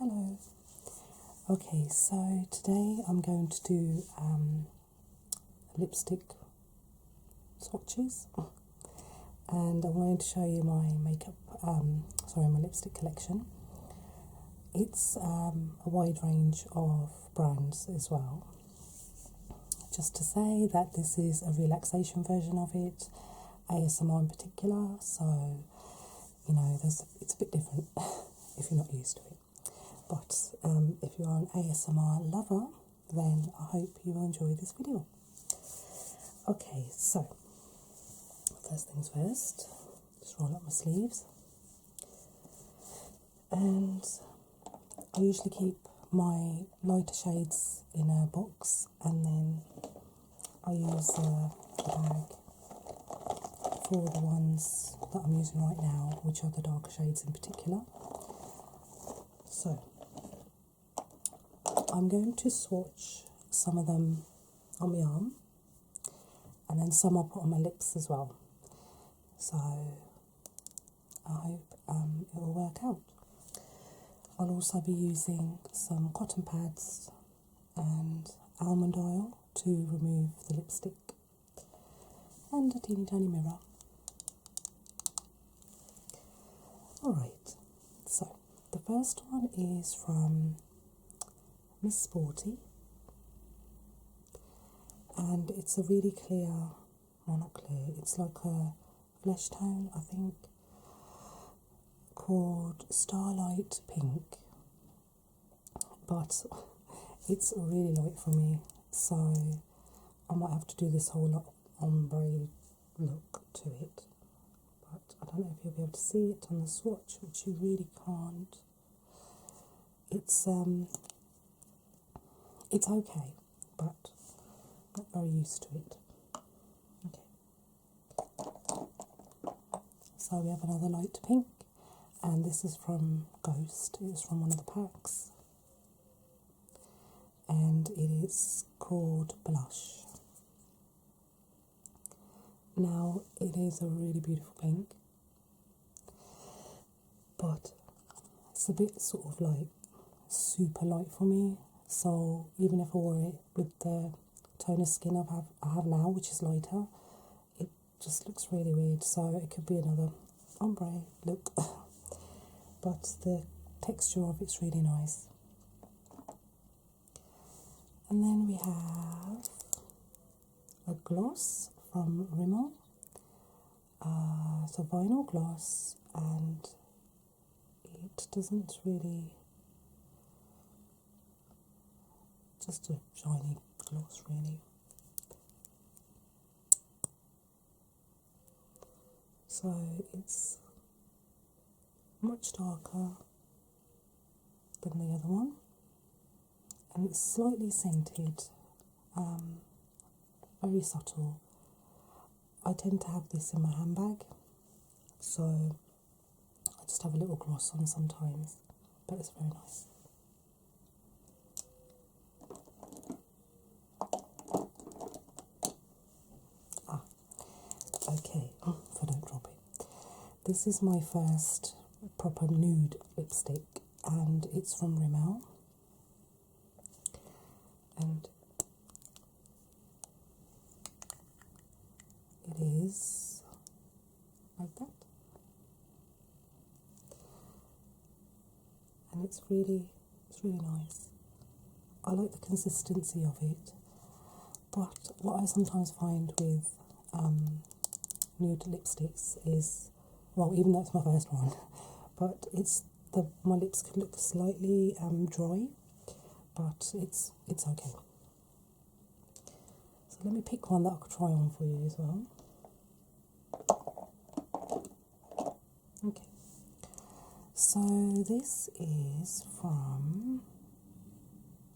Hello. Okay, so today I'm going to do lipstick swatches, and I'm going to show you my my lipstick collection. It's a wide range of brands as well. Just to say that this is a relaxation version of it, ASMR in particular, so it's a bit different if you're not used to it. But if you are an ASMR lover, then I hope you will enjoy this video. Okay, so first things first, just roll up my sleeves. And I usually keep my lighter shades in a box, and then I use a bag for the ones that I'm using right now, which are the darker shades in particular. So I'm going to swatch some of them on my arm, and then some I'll put on my lips as well. So I hope it will work out. I'll also be using some cotton pads and almond oil to remove the lipstick, and a teeny tiny mirror. Alright, so the first one is from Miss Sporty, and it's a really clear, well, not clear, it's like a flesh tone, I think, called Starlight Pink, but it's really light for me, so I might have to do this whole ombre look to it, but I don't know if you'll be able to see it on the swatch, which you really can't. It's okay, but not very used to it. Okay. So we have another light pink, and this is from Ghost. It's from one of the packs, and it is called Blush. Now, it is a really beautiful pink, but it's a bit sort of like super light for me. So even if I wore it with the tone of skin I have now, which is lighter, it just looks really weird. So it could be another ombre look, but the texture of it's really nice. And then we have a gloss from Rimmel. It's a vinyl gloss, and it doesn't really, just a shiny gloss really. So it's much darker than the other one, and it's slightly scented, very subtle. I tend to have this in my handbag, so I just have a little gloss on sometimes, but it's very nice. Okay, if I don't drop it. This is my first proper nude lipstick, and it's from Rimmel. And it is like that. And it's really nice. I like the consistency of it, but what I sometimes find with nude lipsticks is, well, even though it's my first one, but my lips could look slightly dry, but it's okay. So let me pick one that I could try on for you as well. Okay, so this is from,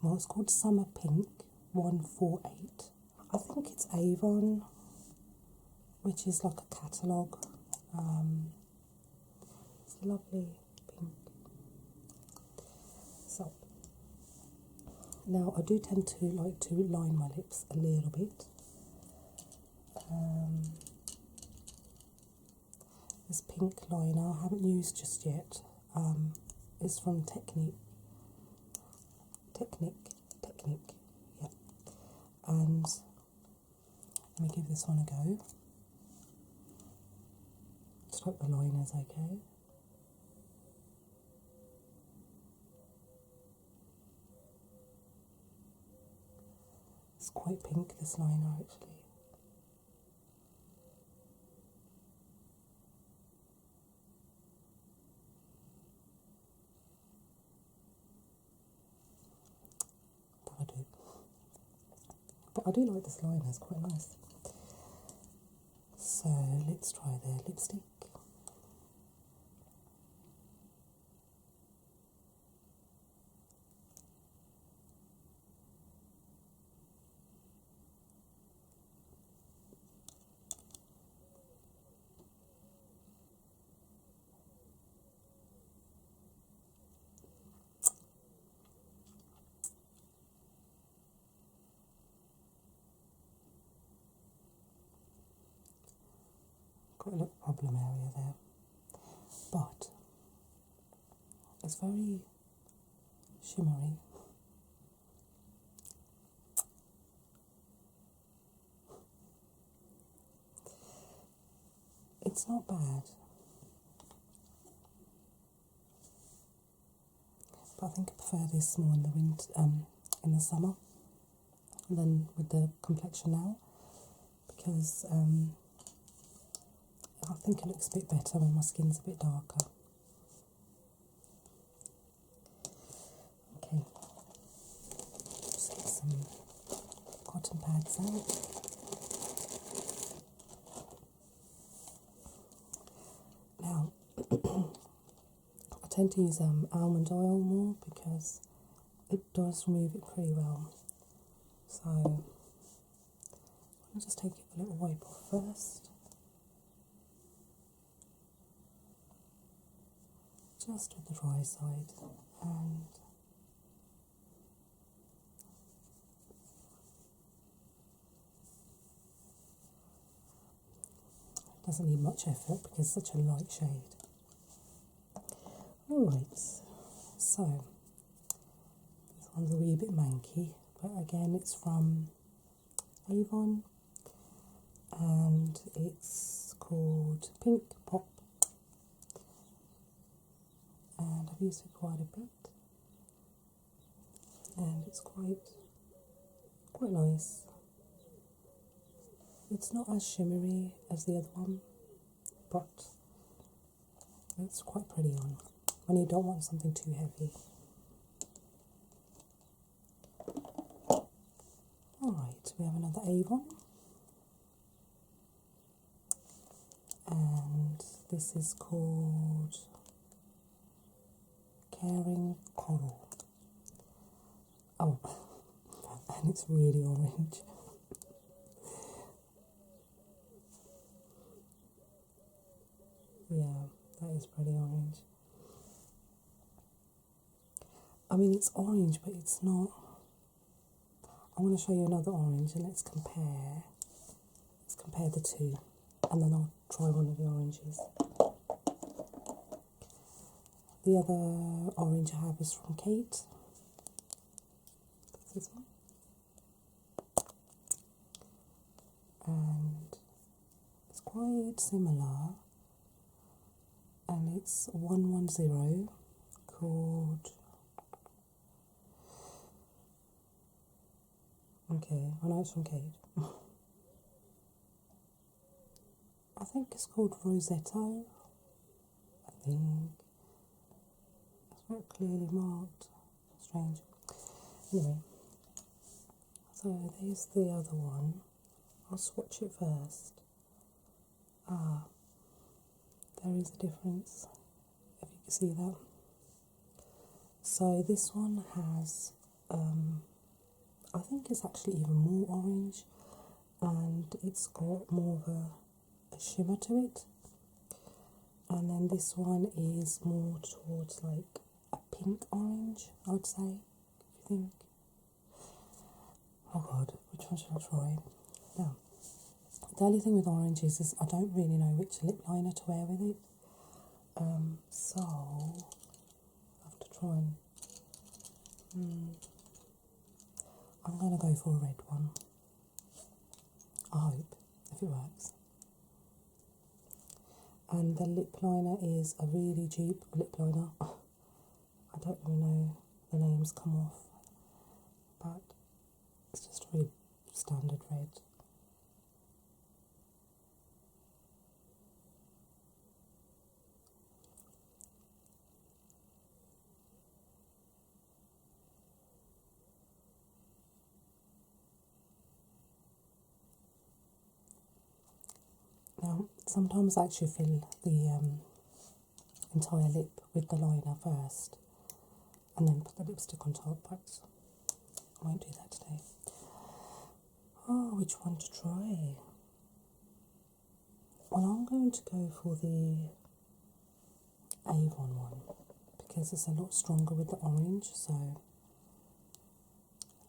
well, it's called Summer Pink 148. I think it's Avon, which is like a catalogue. It's a lovely pink. So now I do tend to like to line my lips a little bit. This pink liner I haven't used just yet. Is from Technique, Technique, yeah. And let me give this one a go. Just hope the line is okay. It's quite pink, this liner, actually. But I do like this liner, it's quite nice. So let's try the lipstick. Got a little problem area there, but it's very shimmery. It's not bad, but I think I prefer this more in the winter, in the summer, than with the complexion now, because I think it looks a bit better when my skin's a bit darker. Okay, just get some cotton pads out. Now, I tend to use almond oil more because it does remove it pretty well. So, I'll just take a little wipe off first. Just with the dry side, and it doesn't need much effort because it's such a light shade. Alright, so this one's a wee bit manky, but again it's from Avon and it's called Pink Pop. And I've used it quite a bit, and it's quite nice. It's not as shimmery as the other one, but it's quite pretty on when you don't want something too heavy. Alright, we have another Avon, and this is called Caring Coral. Oh, and it's really orange. Yeah, that is pretty orange. I mean, it's orange, but it's not. I want to show you another orange, and let's compare the two, and then I'll try one of the oranges. The other orange I have is from Kate. That's this one. And it's quite similar. And it's 110 called... Okay, I know it's from Kate. I think it's called Rosetto. I think. Not clearly marked. Strange. Anyway, so there's the other one. I'll swatch it first. There is a difference, if you can see that. So this one has, I think it's actually even more orange, and it's got more of a shimmer to it. And then this one is more towards like a pink orange, I would say, if you think. Oh god, which one should I try? Now, the only thing with oranges is I don't really know which lip liner to wear with it. So I have to try and I'm going to go for a red one. I hope, if it works. And the lip liner is a really cheap lip liner. I don't really know, the names come off, but it's just a really standard red. Now, sometimes I actually fill the entire lip with the liner first and then put the lipstick on top, but I won't do that today. Oh, which one to try? Well, I'm going to go for the Avon one because it's a lot stronger with the orange, so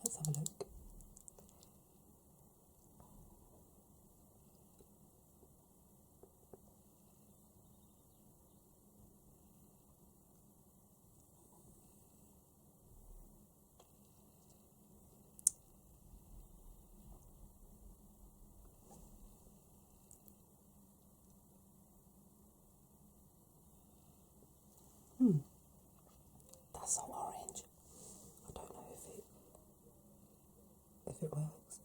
let's have a look. That's so orange. I don't know if it works.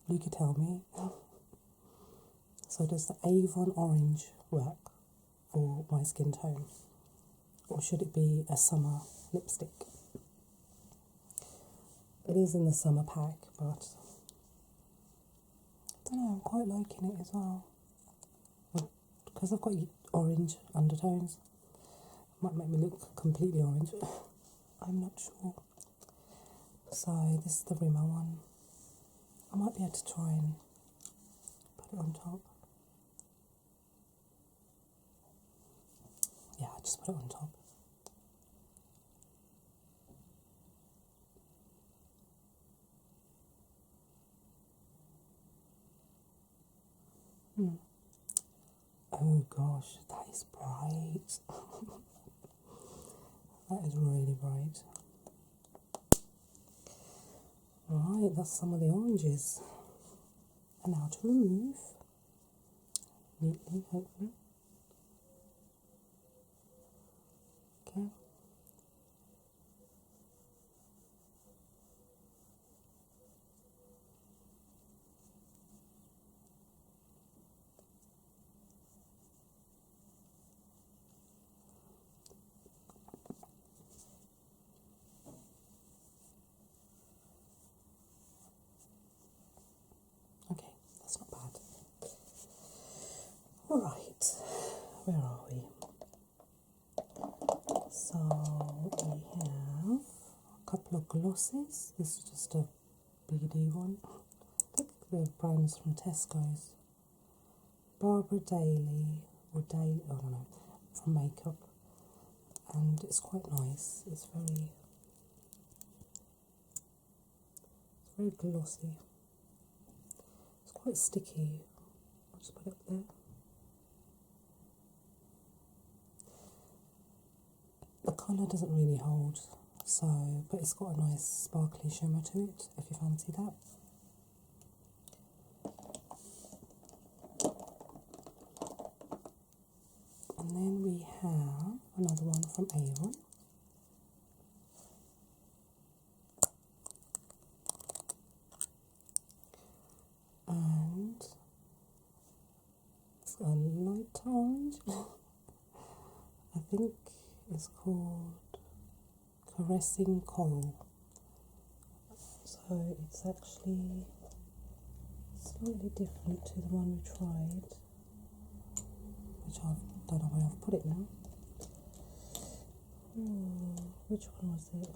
You could tell me. So does the Avon orange work for my skin tone? Or should it be a summer lipstick? It is in the summer pack, but I don't know, I'm quite liking it as well. Because I've got orange undertones, it might make me look completely orange. I'm not sure. So this is the Rimmel one. I might be able to try and put it on top. Yeah, I'll just put it on top. Oh gosh, that is bright. That is really bright. Right, that's some of the oranges. And now to remove. Neatly, hopefully. Okay. Okay, that's not bad. Alright, where are we? So we have a couple of glosses. This is just a BD one. I think they're brands from Tesco's. Barbara Daly, or Daily, I don't know, from Makeup. And it's quite nice. It's very glossy. It's quite sticky. I'll just put it up there. The colour doesn't really hold, so, but it's got a nice sparkly shimmer to it, if you fancy that. And then we have another one from Avon. And it's a light orange. I think it's called Caressing Coral. So it's actually slightly different to the one we tried, which I don't know where I've put it now. Which one was it?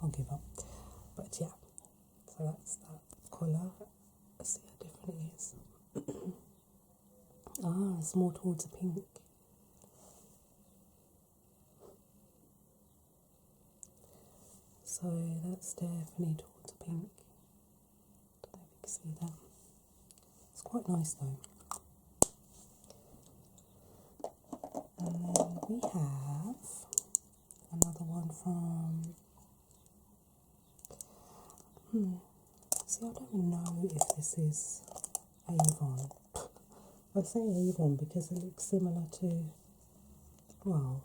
I'll give up. But yeah, so that's that colour. Let's see how different it is. Ah, it's more towards a pink. So that's definitely towards a pink. Don't know if you can see that. It's quite nice though. And then we have another one from, see, I don't know if this is Avon. I say Avon because it looks similar to, well,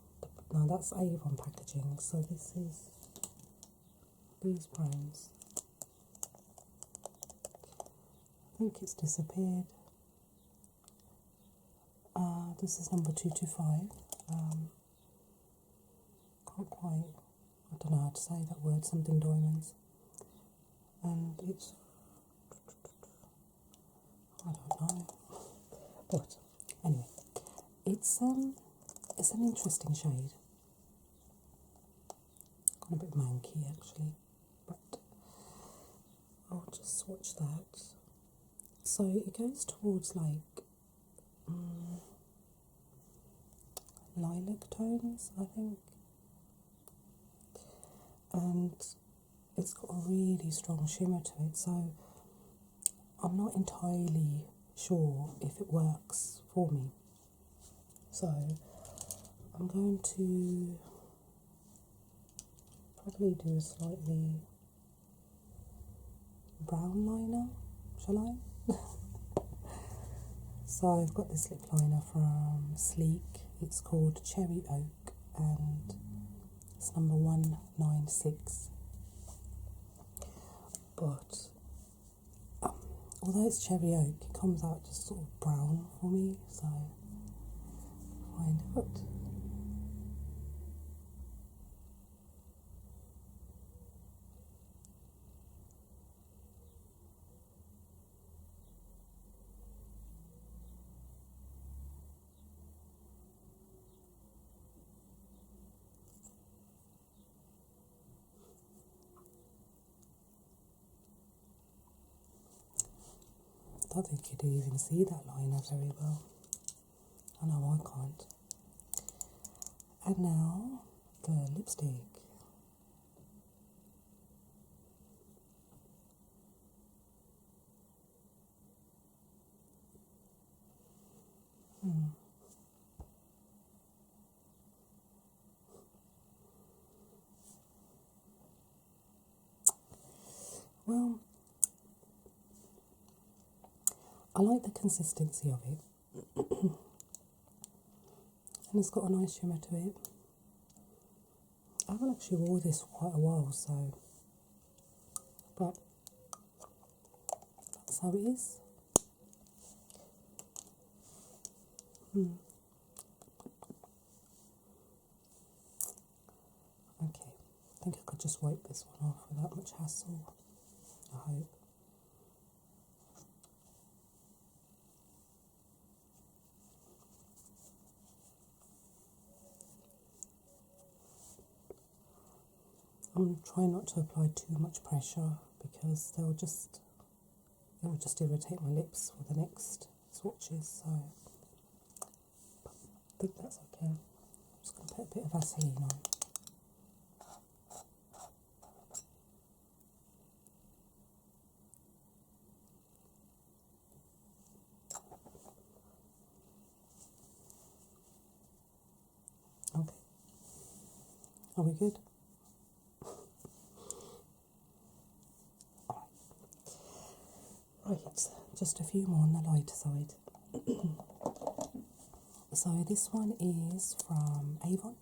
no, that's Avon packaging, so this is these brands. I think it's disappeared. This is number 225. Can't quite, I don't know how to say that word, something diamonds. And it's, I don't know. But anyway, it's an interesting shade. Got a bit manky actually, but I'll just swatch that. So it goes towards like lilac tones, I think, and it's got a really strong shimmer to it, so I'm not entirely sure if it works for me. So I'm going to probably do a slightly brown liner, shall I? So I've got this lip liner from Sleek. It's called Cherry Oak and it's number 196. But although it's Cherry Oak, it comes out just sort of brown for me, so find out. I don't think you do even see that liner very well. I know I can't. And now the lipstick. Well, I like the consistency of it, and it's got a nice shimmer to it. I haven't actually wore this for quite a while, so, but that's how it is. Okay, I think I could just wipe this one off without much hassle, I hope. I'm trying not to apply too much pressure because it will just irritate my lips for the next swatches, so I think that's okay. I'm just going to put a bit of Vaseline on. Okay. Are we good? Right, just a few more on the lighter side. So this one is from Avon,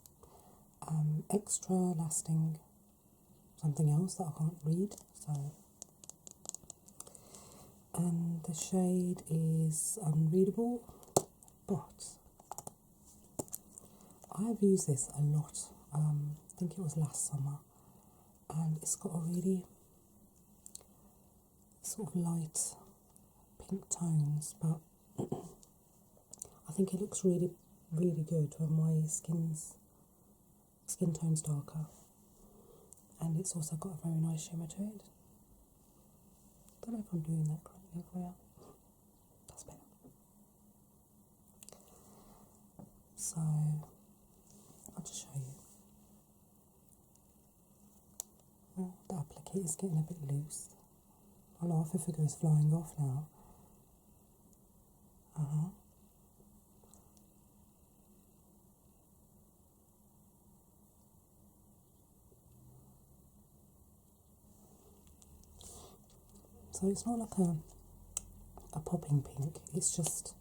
extra lasting something else that I can't read. So, and the shade is unreadable, but I've used this a lot. I think it was last summer, and it's got a really sort of light pink tones, but I think it looks really, really good when my skin tone's darker, and it's also got a very nice shimmer to it. Don't know if I'm doing that correctly for you. That's better. So I'll just show you. Well, the applicator is getting a bit loose. I know half the figure is flying off now. So it's not like a popping pink, it's just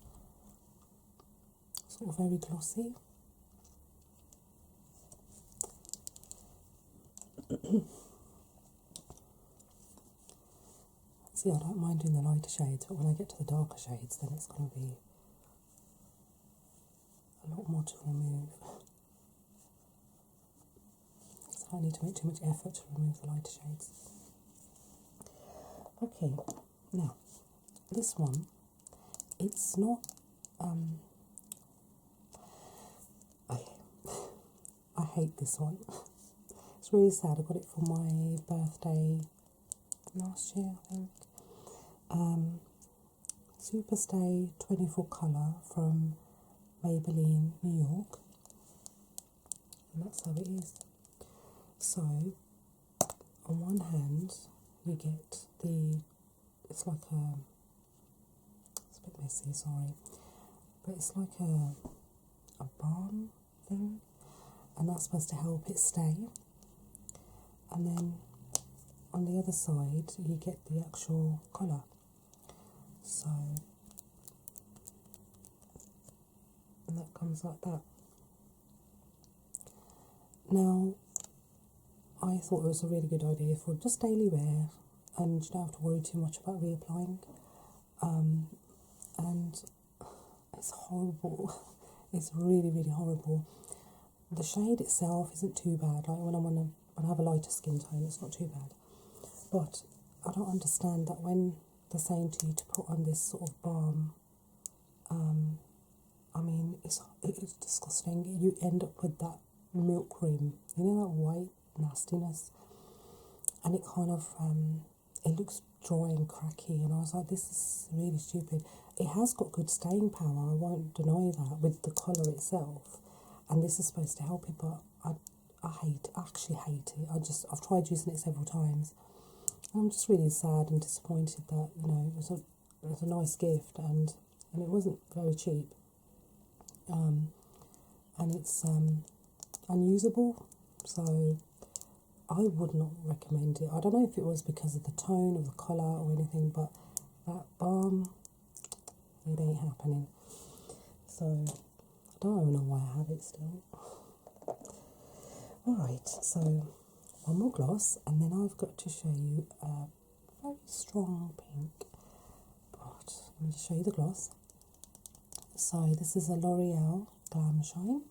sort of very glossy. See, I don't mind doing the lighter shades, but when I get to the darker shades, then it's going to be a lot more to remove. So I don't need to make too much effort to remove the lighter shades. Okay, now this one, it's not. I hate this one. It's really sad. I got it for my birthday last year, I think. Superstay 24 colour from Maybelline, New York. And that's how it is. So, on one hand, you get it's like it's a bit messy, sorry, but it's like a balm thing, and that's supposed to help it stay. And then on the other side, you get the actual colour. So, and that comes like that. Now, I thought it was a really good idea for just daily wear, and you don't have to worry too much about reapplying. And it's horrible. It's really, really horrible. The shade itself isn't too bad. Like when I have a lighter skin tone, it's not too bad. But I don't understand that when they're saying to you to put on this sort of balm, I mean, it's disgusting. You end up with that milk cream, you know, that white nastiness, and it kind of it looks dry and cracky, and I was like, this is really stupid. It has got good staying power, I won't deny that, with the colour itself, and this is supposed to help it, but I actually hate it. I've tried using it several times, and I'm just really sad and disappointed that, you know, it was a nice gift, and it wasn't very cheap, and it's unusable, so I would not recommend it. I don't know if it was because of the tone of the colour or anything, but that balm, it ain't happening. So I don't even know why I have it still. Alright, so one more gloss, and then I've got to show you a very strong pink. But let me just show you the gloss. So this is a L'Oreal Glam Shine,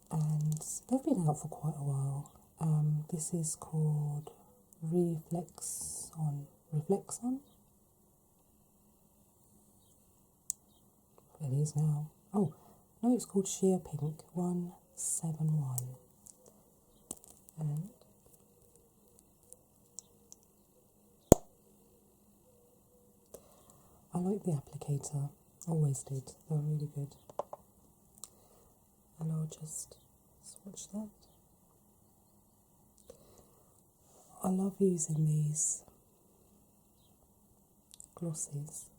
and they've been out for quite a while. This is called Reflex On. It is now. Oh, no, it's called Sheer Pink 171. And I like the applicator, always did, they're really good. And I'll just swatch that. I love using these glosses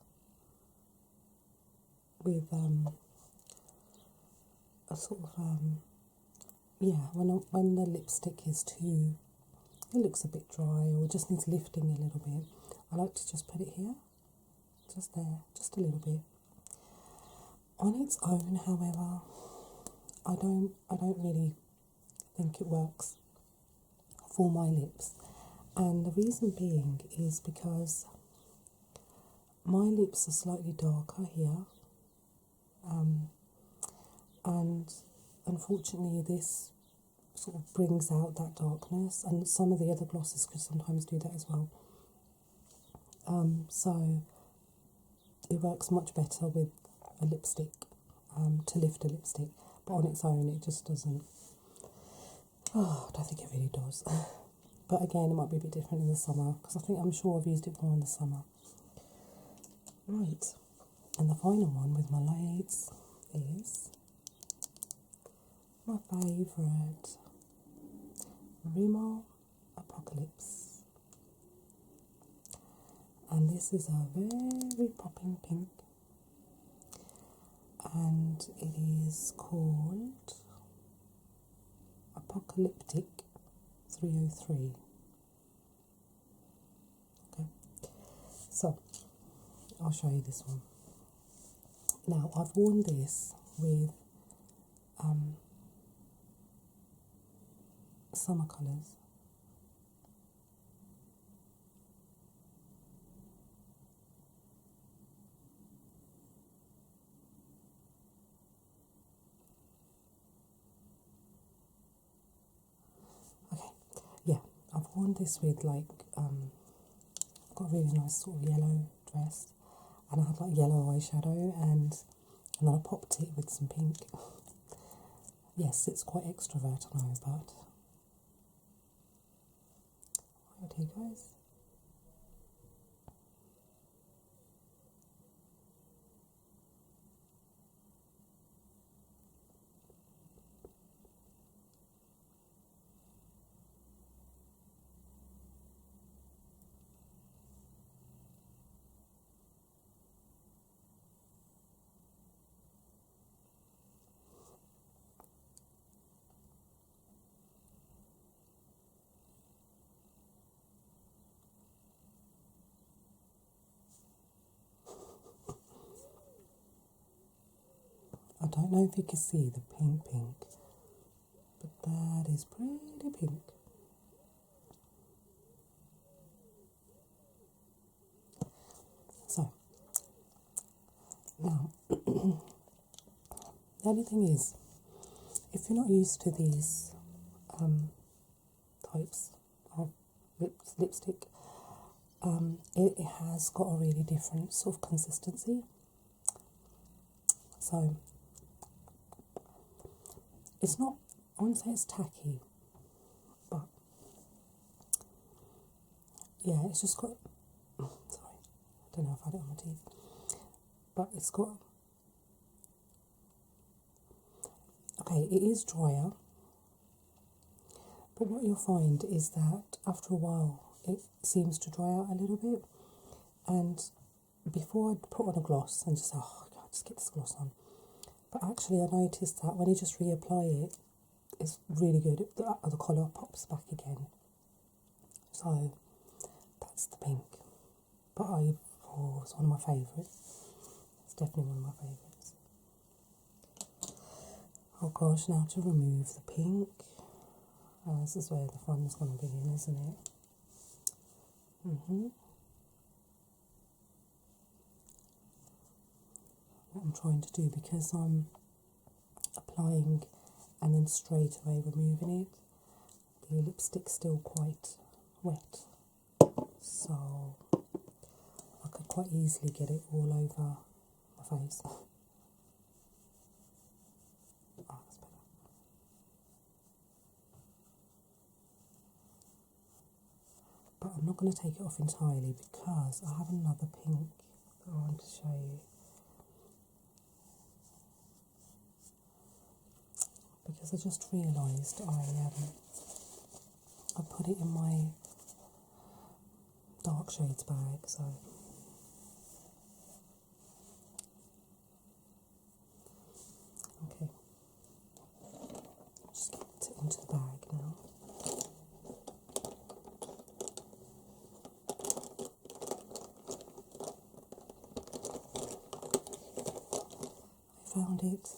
with a sort of when the lipstick is too, it looks a bit dry or just needs lifting a little bit, I like to just put it here, just there, just a little bit. On its own, however, I don't really think it works for my lips, and the reason being is because my lips are slightly darker here, and unfortunately this sort of brings out that darkness, and some of the other glosses could sometimes do that as well. So it works much better with a lipstick, to lift a lipstick, but on its own it just doesn't. Oh, I don't think it really does. But again, it might be a bit different in the summer, because I'm sure I've used it more in the summer. Right, and the final one with my lights is my favourite Rimmel Apocalypse, and this is a very popping pink, and it is called Apocalyptic 303. So I'll show you this one. Now I've worn this with summer colours. Okay, yeah, I've worn this with like I've got a really nice sort of yellow dress, and I had like yellow eyeshadow, and then I popped it with some pink. Yes, it's quite extrovert, I know, but right, here goes. I don't know if you can see the pink, but that is pretty pink. So, now, the only thing is, if you're not used to these types of lipstick, it has got a really different sort of consistency. So, it's not, I wouldn't say it's tacky, but yeah, it's just got, sorry, I don't know if I had it on my teeth, but it's got, okay, it is drier, but what you'll find is that after a while it seems to dry out a little bit, and before I'd put on a gloss and just, oh, I can't just get this gloss on. But actually I noticed that when you just reapply it, it's really good. The colour pops back again. So that's the pink. But it's one of my favourites. It's definitely one of my favourites. Oh gosh, now to remove the pink. This is where the fun's going to begin, isn't it? What I'm trying to do, because I'm applying and then straight away removing it, the lipstick's still quite wet, so I could quite easily get it all over my face. Oh, that's better. But I'm not going to take it off entirely because I have another pink that I want to show you. Because I just realised I put it in my dark shades bag, so okay, just get it into the bag now. I found it.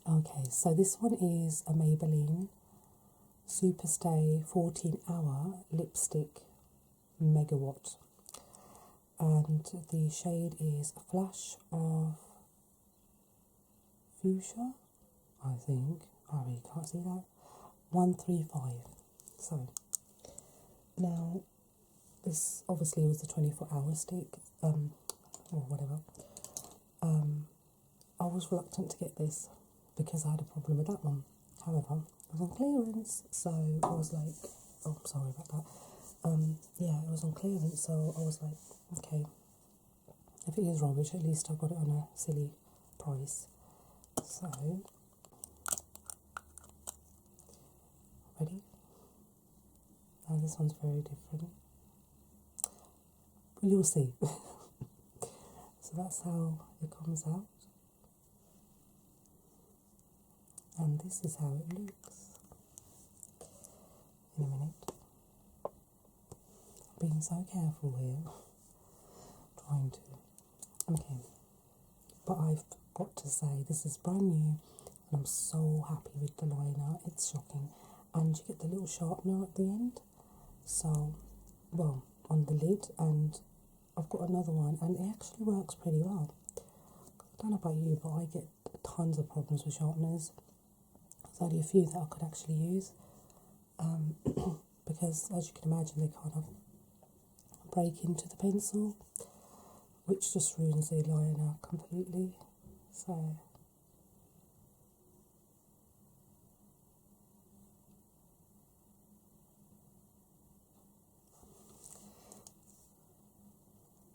Okay, so this one is a Maybelline Superstay 14-hour lipstick megawatt, and the shade is a flash of fuchsia, I think. I really can't see that. 135. So now this obviously was the 24-hour stick, or whatever. I was reluctant to get this because I had a problem with that one. However, it was on clearance, so I was like, oh, sorry about that. Yeah, it was on clearance, so I was like, okay, if it is rubbish, at least I got it on a silly price. So, ready? Now this one's very different. You'll see. So that's how it comes out. And this is how it looks in a minute. being so careful here. Trying to. Okay. But I've got to say, this is brand new, and I'm so happy with the liner. It's shocking. And you get the little sharpener at the end. So, well, on the lid, and I've got another one, and it actually works pretty well. I don't know about you, but I get tons of problems with sharpeners. There's only a few that I could actually use. Because, as you can imagine, they kind of break into the pencil, which just ruins the liner completely. So,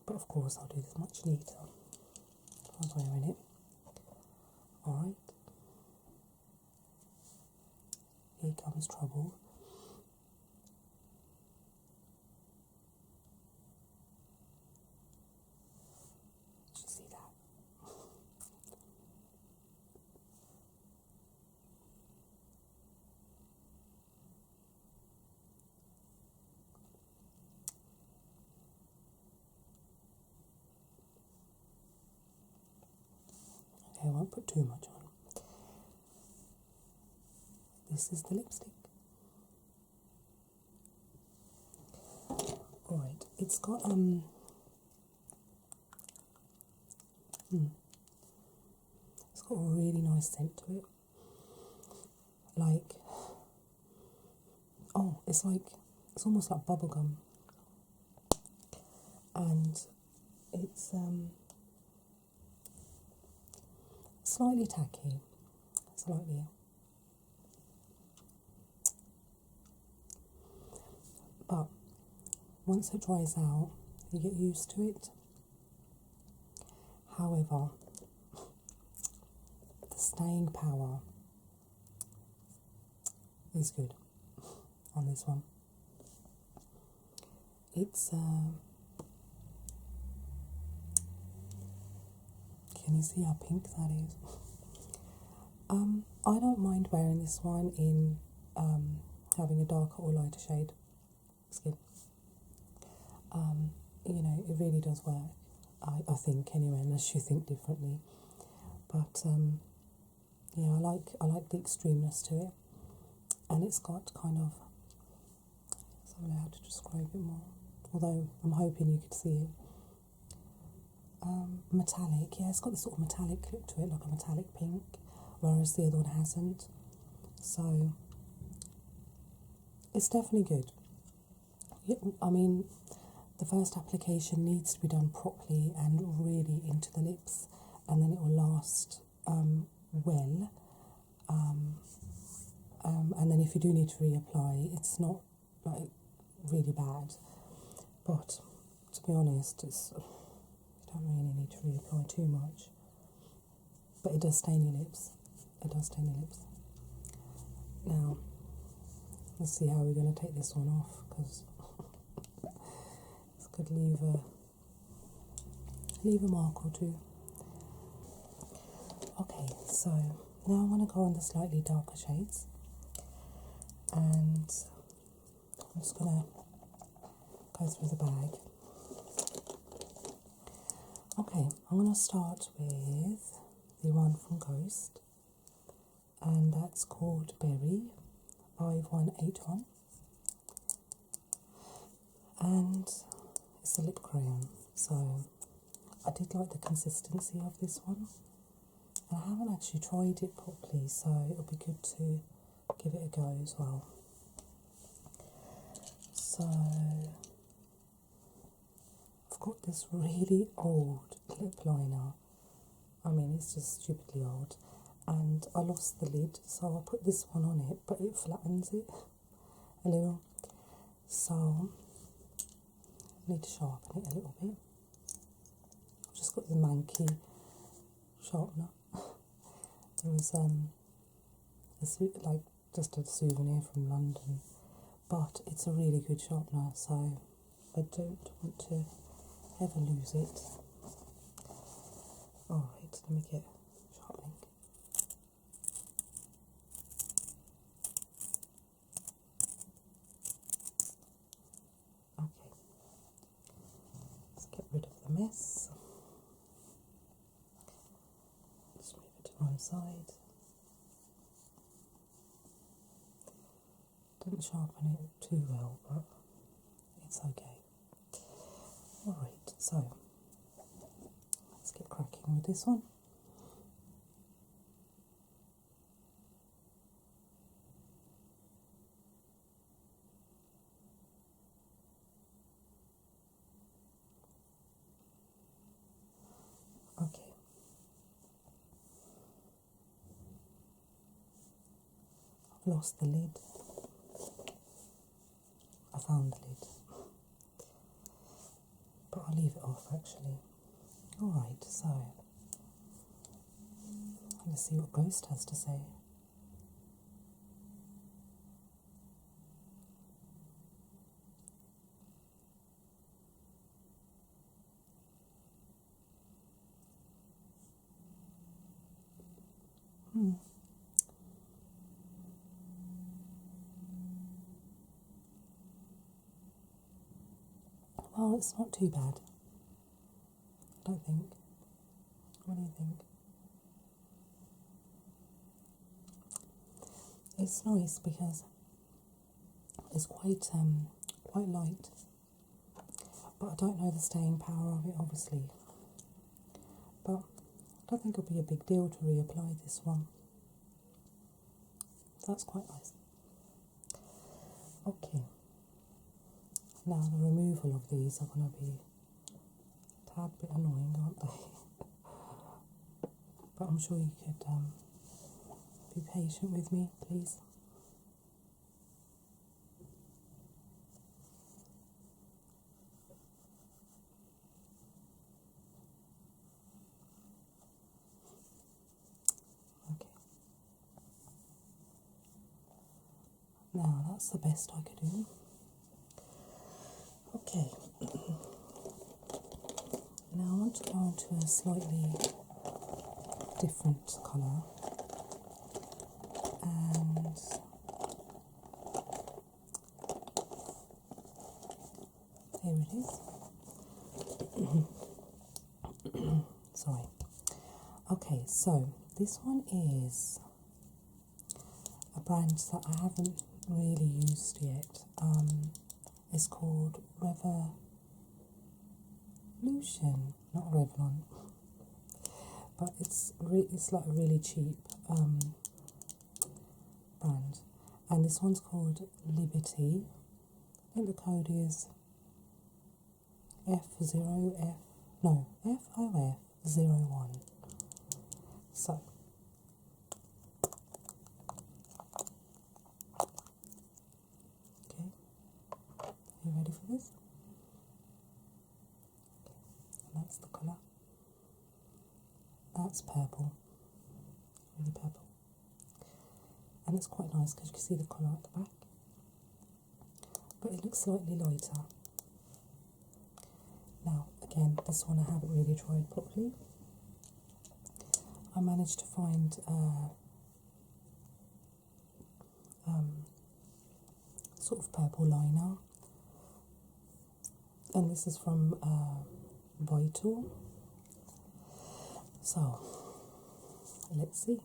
but of course I'll do this much neater if I'm wearing it. Alright, here comes trouble. Did you see that? Okay, I won't put too much on. This is the lipstick. Alright, it's got it's got a really nice scent to it. Like, oh, it's almost like bubblegum. And it's slightly tacky, slightly. But once it dries out, you get used to it. However, the staying power is good on this one. It's can you see how pink that is? I don't mind wearing this one in having a darker or lighter shade skin. You know, it really does work. I think anyway, unless you think differently. But yeah, I like the extremeness to it, and it's got kind of, I don't know how to describe it more. Although I'm hoping you could see it. Metallic, yeah, it's got this sort of metallic look to it, like a metallic pink, whereas the other one hasn't. So it's definitely good. I mean, the first application needs to be done properly and really into the lips, and then it will last well. And then if you do need to reapply, it's not like really bad. But to be honest, you don't really need to reapply too much. But it does stain your lips. It does stain your lips. Now, let's see how we're going to take this one off, because this could leave a mark or two. Okay, so now I'm going to go on the slightly darker shades, and I'm just going to go through the bag. Okay, I'm going to start with the one from Ghost, and that's called Berry 5181, and it's a lip crayon. So I did like the consistency of this one, and I haven't actually tried it properly, so it'll be good to give it a go as well. So I've got this really old lip liner. I mean, it's just stupidly old, and I lost the lid, so I'll put this one on it, but it flattens it a little, so I need to sharpen it a little bit. I've just got the Manky sharpener. It was like just a souvenir from London, but it's a really good sharpener, so I don't want to ever lose it. Alright, let me get sharpening. Okay. mess. Just move it to one side. Didn't sharpen it too well, but it's okay. Alright, so let's get cracking with this one. Okay. I've lost the lid. I found the lid. But I'll leave it off actually. Alright, so let's see what Ghost has to say. Well, it's not too bad. I don't think. What do you think? It's nice because it's quite light, but I don't know the staying power of it, obviously. But I don't think it'll be a big deal to reapply this one. That's quite nice. Okay. Now the removal of these are going to be a tad bit annoying, aren't they? But I'm sure you could be patient with me, please. Okay. Now that's the best I could do. Okay. Now I want to go on to a slightly different colour, and here it is. Sorry. Okay, so this one is a brand that I haven't really used yet. It's called Revolution, not Revlon, but it's like a really cheap brand, and this one's called Liberty. I think the code is FOF01. So okay, are you ready for this? And that's the colour. That's purple, really purple, and it's quite nice because you can see the colour at the back, but it looks slightly lighter. Now again, this one I haven't really tried properly. I managed to find sort of purple liner, and this is from Vital. So let's see.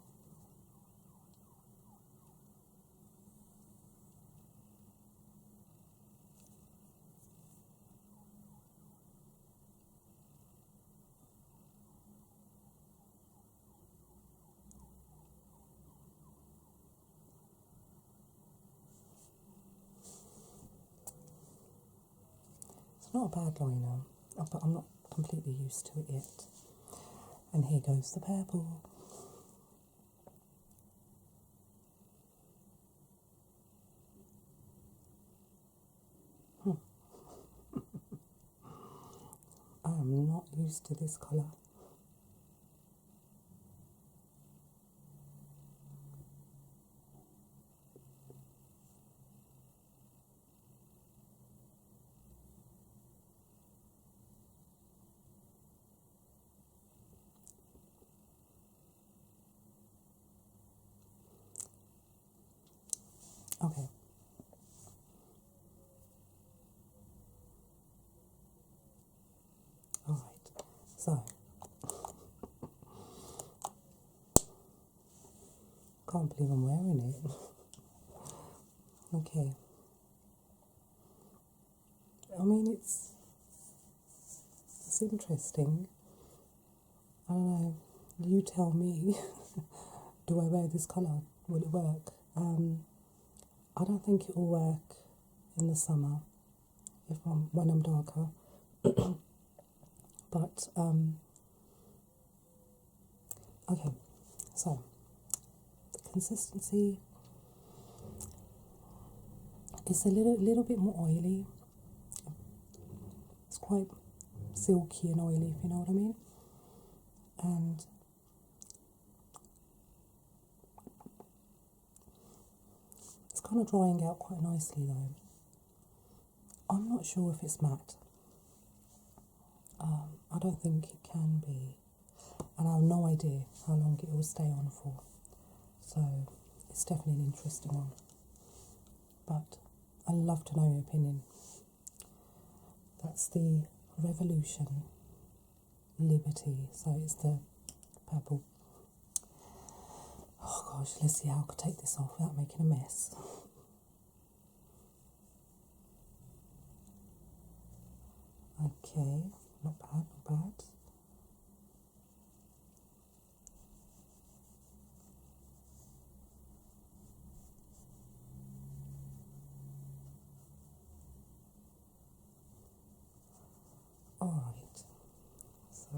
It's not a bad liner, but I'm not completely used to it yet. And here goes the purple. I am not used to this colour. Okay. Alright. So, can't believe I'm wearing it. Okay. I mean, it's interesting. I don't know. You tell me. Do I wear this colour? Will it work? I don't think it will work in the summer when I'm darker. But okay. So the consistency is a little bit more oily. It's quite silky and oily, if you know what I mean. And it's kind of drying out quite nicely though. I'm not sure if it's matte. I don't think it can be. And I have no idea how long it will stay on for. So it's definitely an interesting one. But I'd love to know your opinion. That's the Revolution Liberty. So it's the purple. Oh gosh, let's see how I could take this off without making a mess. Okay, not bad, not bad. Alright, so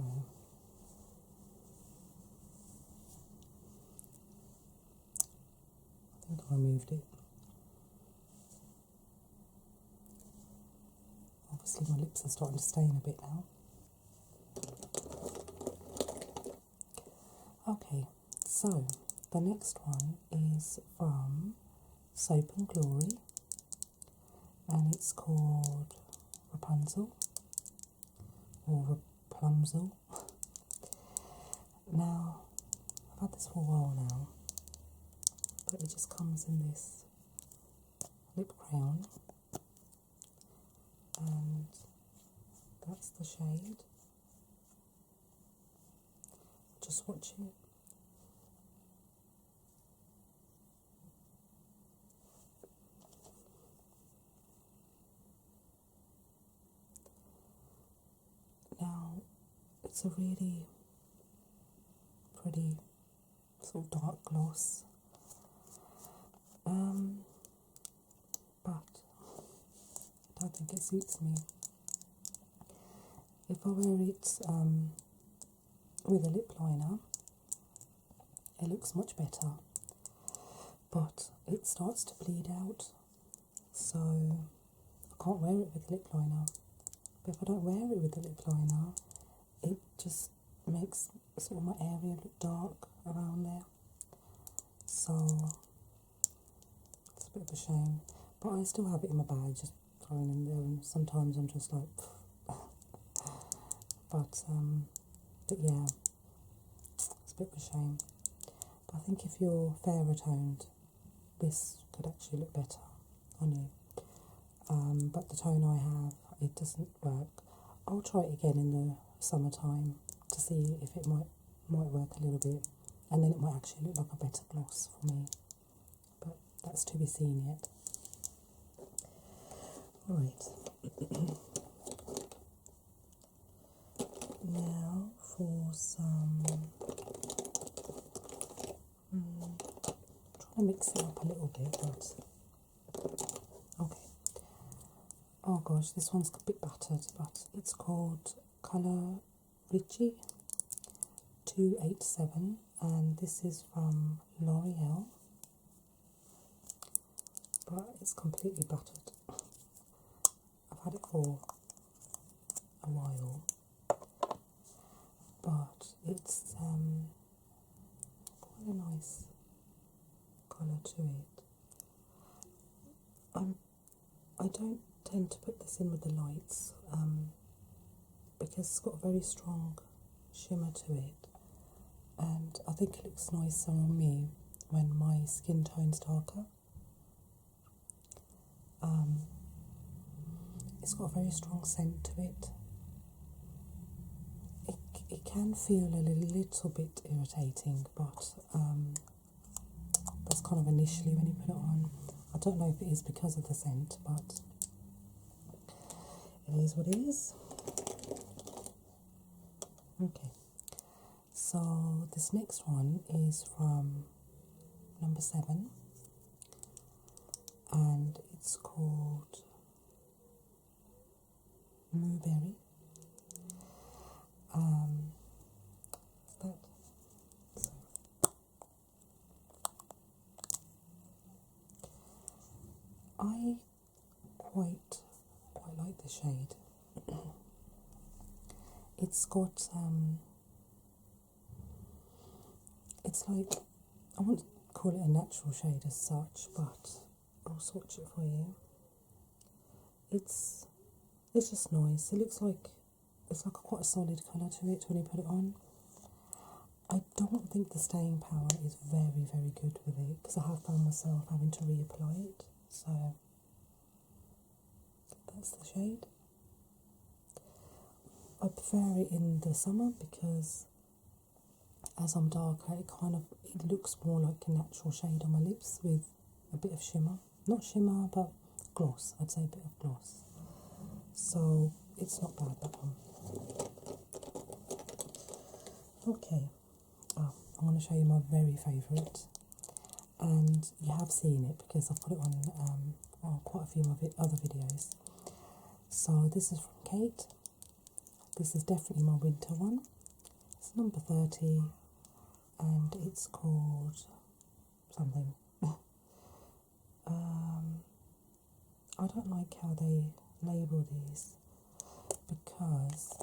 I think I removed it. Obviously my lips are starting to stain a bit now. Okay, so the next one is from Soap and Glory, and it's called Rapunzel or Rapunzel. Now, I've had this for a while now, but it just comes in this lip crayon, and that's the shade. Just watch it. Now, it's a really pretty sort of dark gloss, but I don't think it suits me. If I wear it with a lip liner, it looks much better, but it starts to bleed out, so I can't wear it with lip liner. But if I don't wear it with the lip liner, it just makes sort of my area look dark around there. So it's a bit of a shame. But I still have it in my bag, just thrown in there, and sometimes I'm just like, but yeah, it's a bit of a shame. But I think if you're fairer toned, this could actually look better on you. But the tone I have, it doesn't work. I'll try it again in the summertime to see if it might work a little bit, and then it might actually look like a better gloss for me. But that's to be seen yet. Right. Now for some. Trying to mix it up a little bit, but okay. Oh gosh, this one's a bit battered, but it's called Colour Richie 287, and this is from L'Oreal, but it's completely battered. I've had it for a while, but it's quite a nice colour to it. I don't tend to put this in with the lights because it's got a very strong shimmer to it, and I think it looks nicer on me when my skin tone's darker. It's got a very strong scent to it. It can feel a little bit irritating, but that's kind of initially when you put it on. I don't know if it is because of the scent, but it is what it is. Okay, so this next one is from number 7, and it's called Blueberry. That? So, I quite like the shade. It's got it's like, I wouldn't call it a natural shade as such, but I'll swatch it for you. It's just nice. It looks like it's like quite a solid colour to it when you put it on. I don't think the staying power is very, very good with it, because I have found myself having to reapply it. So that's the shade. I prefer it in the summer because as I'm darker, it looks more like a natural shade on my lips with a bit of shimmer. Not shimmer, but gloss. I'd say a bit of gloss. So it's not bad, that one. Okay. I'm going to show you my very favourite. And you have seen it because I've put it on quite a few of my other videos. So this is from Kate. This is definitely my winter one. It's number 30 and it's called something. I don't like how they label these because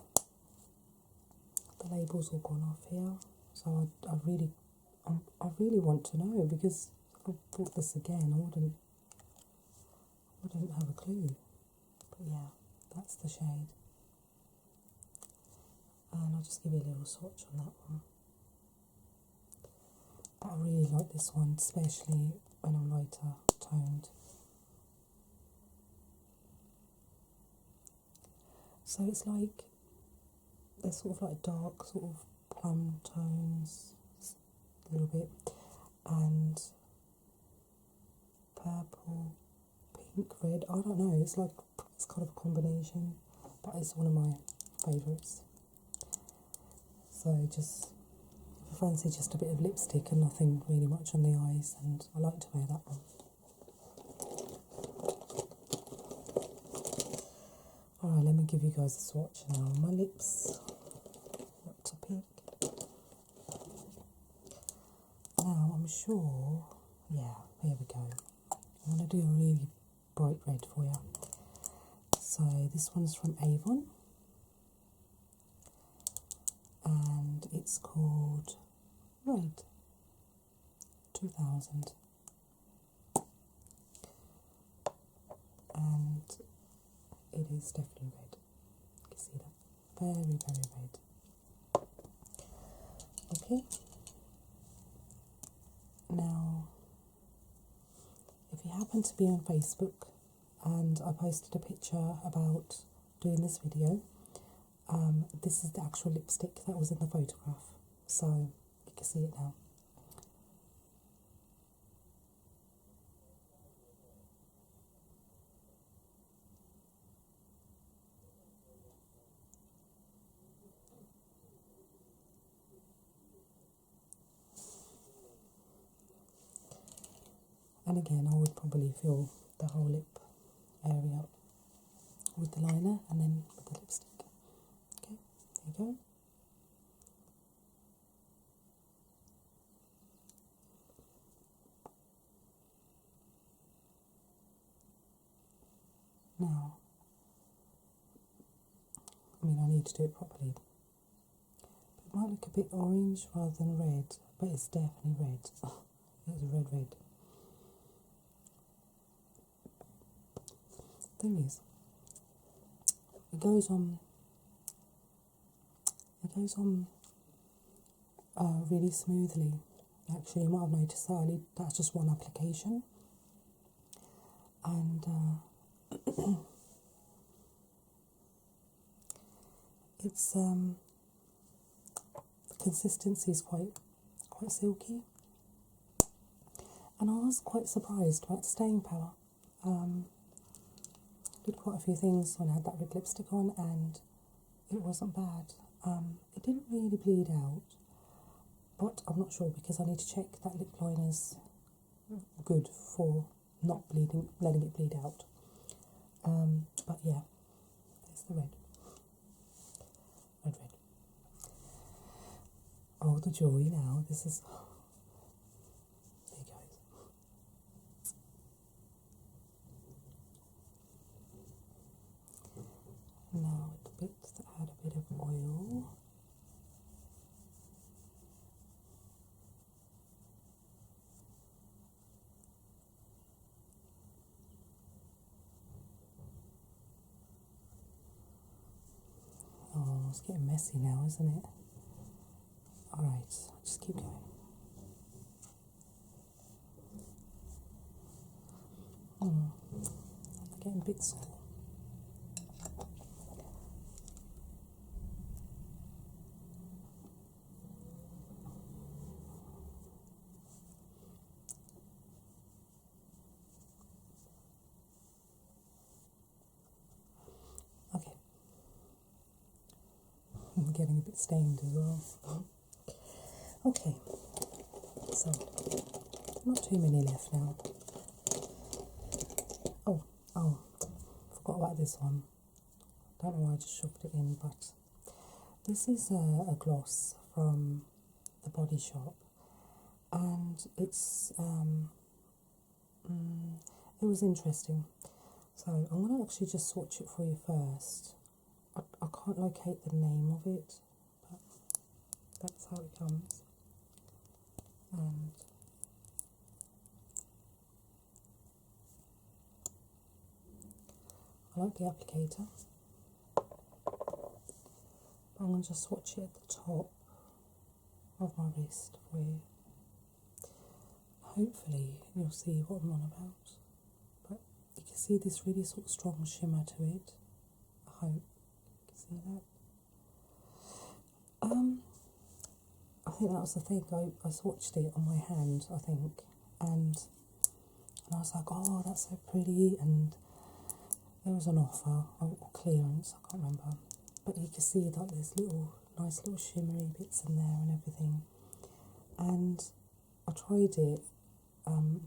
the label's all gone off here. So I really want to know, because if I bought this again, I wouldn't have a clue. But yeah, that's the shade. And I'll just give you a little swatch on that one. But I really like this one, especially when I'm lighter toned. So it's like, they're sort of like dark, sort of plum tones, a little bit, and purple, pink, red. I don't know, it's like, it's kind of a combination, but it's one of my favourites. So just, if I fancy just a bit of lipstick and nothing really much on the eyes, and I like to wear that one. Alright, let me give you guys a swatch now. My lips, not to pink. Now I'm sure, yeah, here we go. I'm going to do a really bright red for you. So this one's from Avon. And it's called Red 2000. And it is definitely red. You can see that. Very, very red. Okay. Now, if you happen to be on Facebook, and I posted a picture about doing this video, this is the actual lipstick that was in the photograph, so you can see it now. And again, I would probably fill the whole lip area with the liner and then with the lipstick. Okay, there you go. Now, I mean, I need to do it properly. It might look a bit orange rather than red, but it's definitely red. It's a red. Thing is, it goes on really smoothly. Actually, you might have noticed that that's just one application, and it's consistency is quite silky, and I was quite surprised about the staying power. Did quite a few things when I had that red lipstick on, and it wasn't bad. It didn't really bleed out, but I'm not sure because I need to check that lip liner's good for not bleeding, letting it bleed out. But yeah, there's the red. Red. Oh, the joy now. This is... There it goes. Now the bits that had a bit of oil. Oh, it's getting messy now, isn't it? Alright, just keep going. I'm getting a bit sore. Okay. I'm getting a bit stained as well. Okay, so not too many left now. Oh, forgot about this one. Don't know why I just shoved it in, but this is a gloss from the Body Shop, and it's it was interesting. So I'm going to actually just swatch it for you first. I can't locate the name of it, but that's how it comes. And I like the applicator, but I'm going to just swatch it at the top of my wrist for you. Hopefully you'll see what I'm on about, but you can see this really sort of strong shimmer to it. I hope you can see that. I think that was the thing, I swatched it on my hand, I think, and I was like, oh, that's so pretty, and there was an offer, or clearance, I can't remember, but you can see that there's nice little shimmery bits in there and everything, and I tried it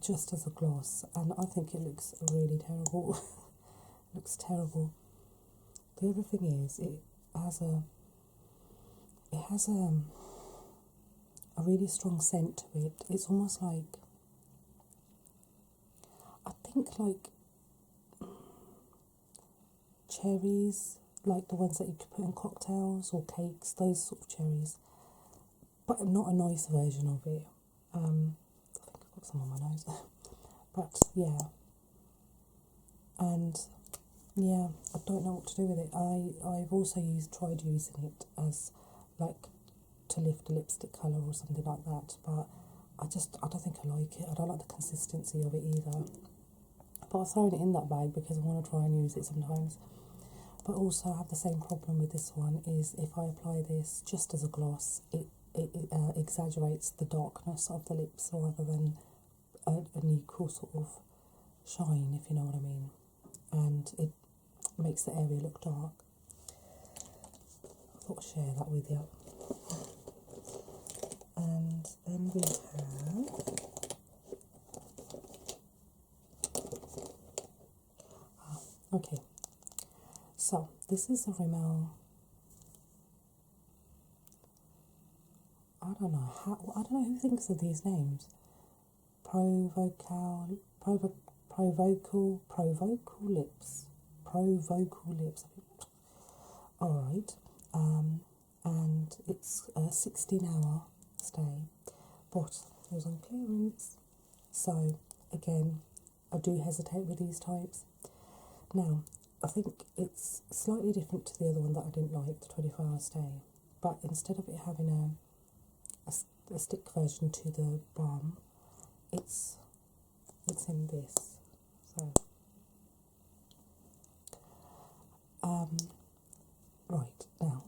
just as a gloss, and I think it looks really terrible. It looks terrible. The other thing is, it has a really strong scent to it. It's almost like, I think like cherries, like the ones that you could put in cocktails or cakes, those sort of cherries, but not a nice version of it. I think I've got some on my nose. But yeah, and yeah, I don't know what to do with it. I've also tried using it as like to lift a lipstick colour or something like that, but I don't think I like it. I don't like the consistency of it either. But I've thrown it in that bag because I want to try and use it sometimes. But also I have the same problem with this one, is if I apply this just as a gloss, it exaggerates the darkness of the lips rather than an equal sort of shine, if you know what I mean. And it makes the area look dark. I thought I'd share that with you. And then we have okay, so this is a Rimmel. I don't know who thinks of these names. Provocal lips. Alright, and it's a 16-hour stay, but it was on clearance, so again I do hesitate with these types. Now I think it's slightly different to the other one that I didn't like, the 24-hour stay, but instead of it having a stick version to the balm, it's in this. So right, now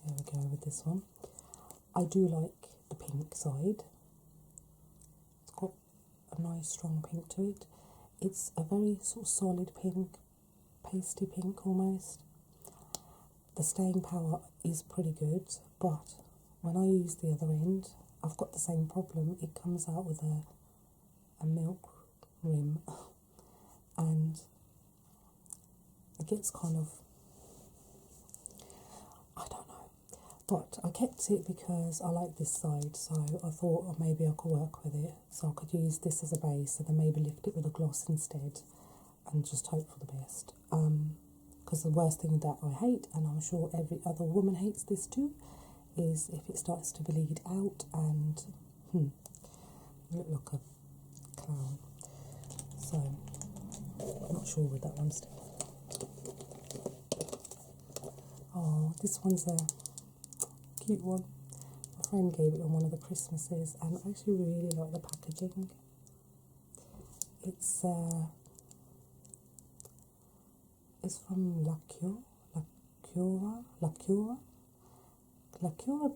here we go with this one. I do like the pink side. It's got a nice strong pink to it. It's a very sort of solid pink, pasty pink almost. The staying power is pretty good, but when I use the other end, I've got the same problem. It comes out with a milk rim and it gets kind of, I don't know, but I kept it because I like this side, so I thought, oh, maybe I could work with it, so I could use this as a base and then maybe lift it with a gloss instead and just hope for the best. Because the worst thing that I hate, and I'm sure every other woman hates this too, is if it starts to bleed out and you look like a clown. So I'm not sure with that one still. Oh, this one's a cute one. My friend gave it on one of the Christmases, and I actually really like the packaging. It's from La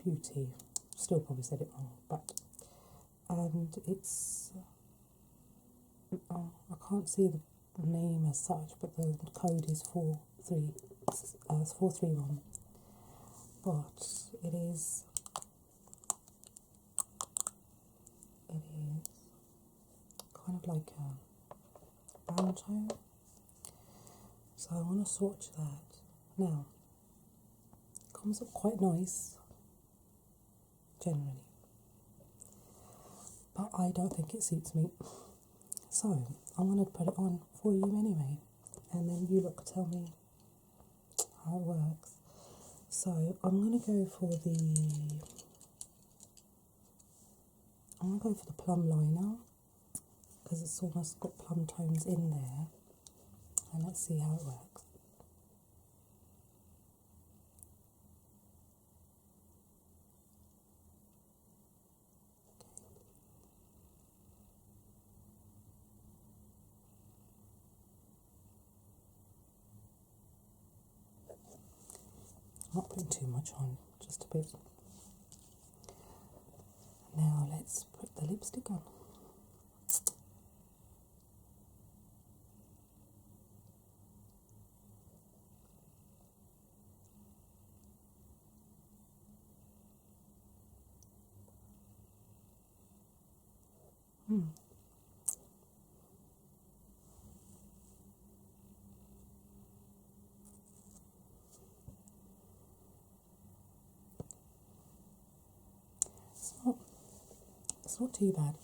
Beauty. Still probably said it wrong, but and it's I can't see the name as such, but the code is 431. But it is kind of like a brown tone. So I want to swatch that. Now, it comes up quite nice, generally, but I don't think it suits me. So I'm going to put it on for you anyway, and then you tell me how it works. So I'm going to go for the plum liner, because it's almost got plum tones in there. And let's see how it works. Not putting too much on, just a bit. Now let's put the lipstick on. It's not too bad.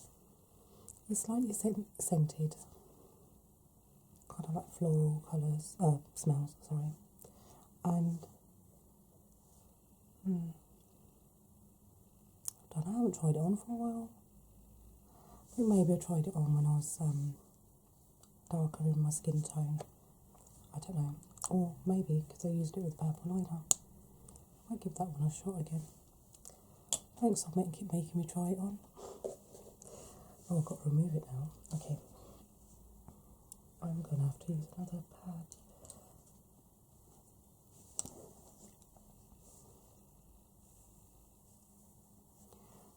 It's slightly scented, kind of like floral colours, smells, sorry. And I don't know, I haven't tried it on for a while. I think maybe I tried it on when I was darker in my skin tone. I don't know. Or maybe because I used it with purple liner. I might give that one a shot again. Thanks for making me try it on. Oh, I've got to remove it now. Okay. I'm going to have to use another pad.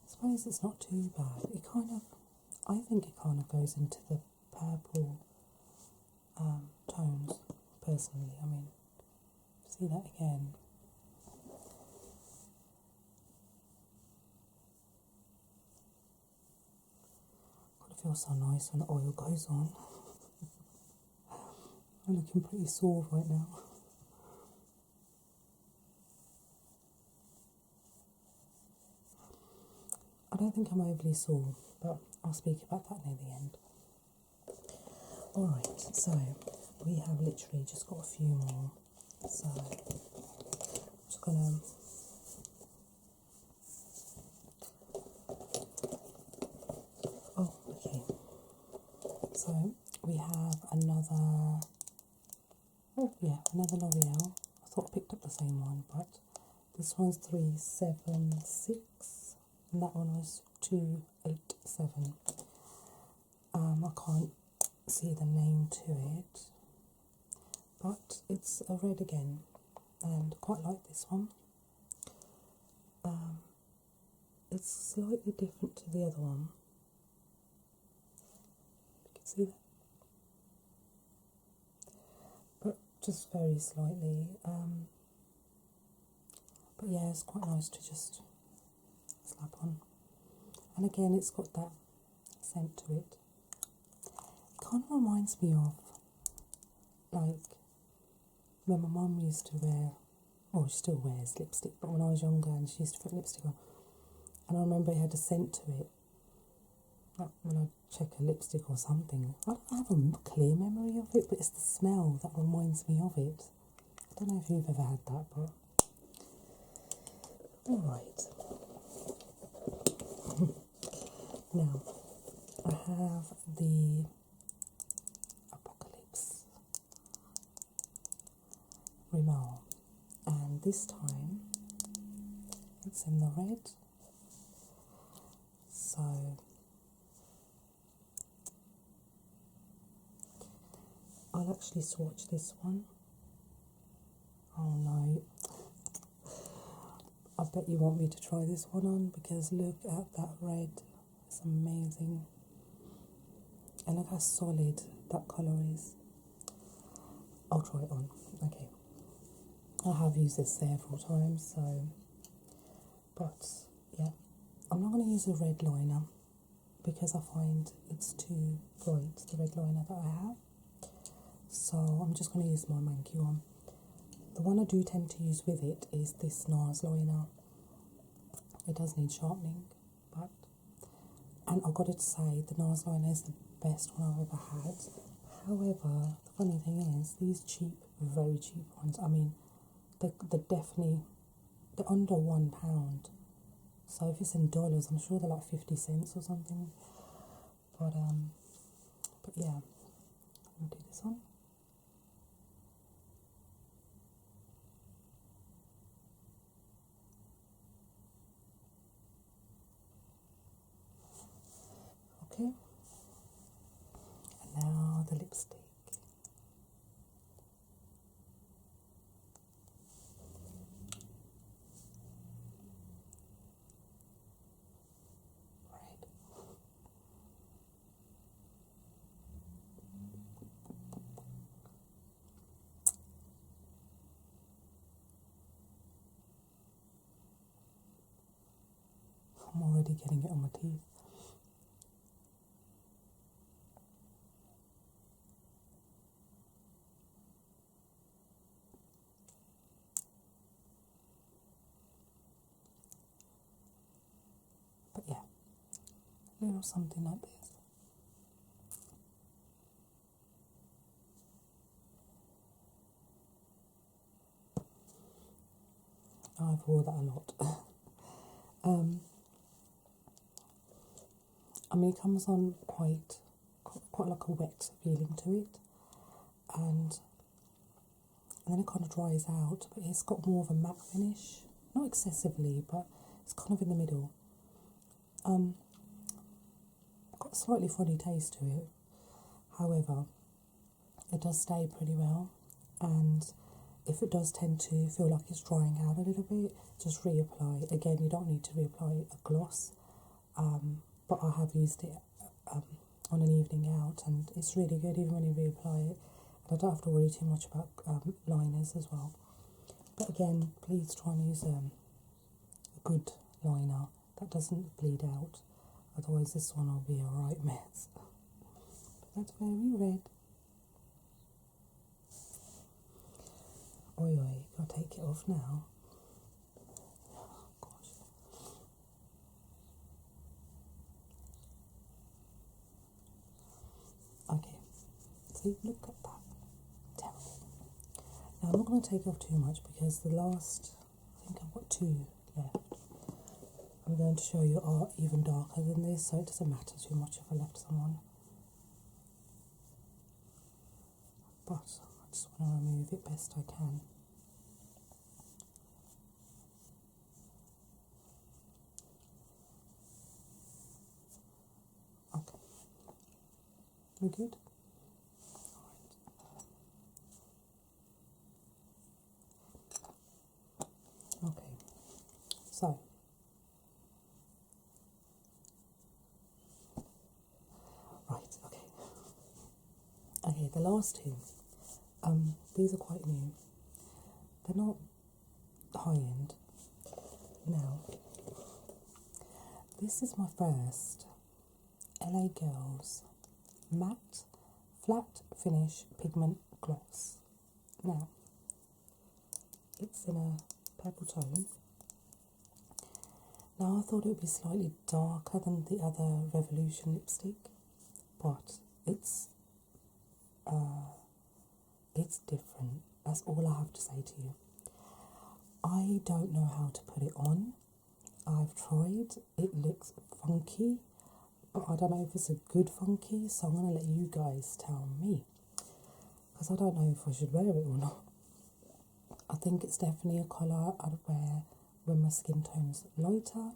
I suppose it's not too bad. I think it kind of goes into the purple tones, personally. I mean, see that again. It feels so nice when the oil goes on. I'm looking pretty sore right now. I don't think I'm overly sore, but I'll speak about that near the end. Alright, so we have literally just got a few more. So I'm just gonna so we have another L'Oreal. I thought I picked up the same one, but this one's 376 and that one was 287. I can't see the name to it, but it's a red again, and quite like this one. It's slightly different to the other one. You can see that, but just very slightly. But yeah, it's quite nice to just slap on. And again, it's got that scent to it. It kind of reminds me of, like, when my mum used to wear, or she still wears lipstick, but when I was younger and she used to put lipstick on, and I remember it had a scent to it. Like when I check a lipstick or something, I don't have a clear memory of it, but it's the smell that reminds me of it. I don't know if you've ever had that, but alright. Now, I have the Apocalypse Rimmel, and this time it's in the red. So I'll actually swatch this one. Oh no, I bet you want me to try this one on, because look at that red, it's amazing. And look how solid that colour is. I'll try it on, okay. I have used this several times, so, but yeah, I'm not going to use a red liner because I find it's too bright, the red liner that I have. So I'm just going to use my Manky one. The one I do tend to use with it is this NARS liner. It does need sharpening, but, and I've got to say, the NARS liner is the best one I've ever had. However, the funny thing is, these cheap, very cheap ones, I mean, they're definitely, they're under £1. So if it's in dollars, I'm sure they're like 50 cents or something. But yeah, I'm going to do this one. Okay, and now the lipstick. Red. I'm already getting it on my teeth. But yeah, a little something like this. I've wore that a lot. I mean, it comes on quite like a wet feeling to it, and then it kind of dries out, but it's got more of a matte finish, not excessively, but it's kind of in the middle. Got a slightly funny taste to it, however, it does stay pretty well, and if it does tend to feel like it's drying out a little bit, just reapply. Again, you don't need to reapply a gloss, but I have used it on an evening out, and it's really good even when you reapply it. And I don't have to worry too much about liners as well. But again, please try and use a good liner that doesn't bleed out, otherwise this one will be a right mess. But that's very red. Oi oi, I'll take it off now. Oh gosh. Okay, see, look at that. Terrible. Now I'm not going to take off too much because the last, I think I've got 2 left. I'm going to show you are even darker than this, so it doesn't matter too much if I left someone. But I just want to remove it best I can. Okay. We good? Alright. Okay. So Okay, the last two. These are quite new. They're not high end. Now, this is my first LA Girls matte flat finish pigment gloss. Now, it's in a purple tone. Now, I thought it would be slightly darker than the other Revolution lipstick, but it's different. That's all I have to say to you. I don't know how to put it on. I've tried. It looks funky, but I don't know if it's a good funky, so I'm going to let you guys tell me, because I don't know if I should wear it or not. I think it's definitely a colour I'd wear when my skin tone's lighter,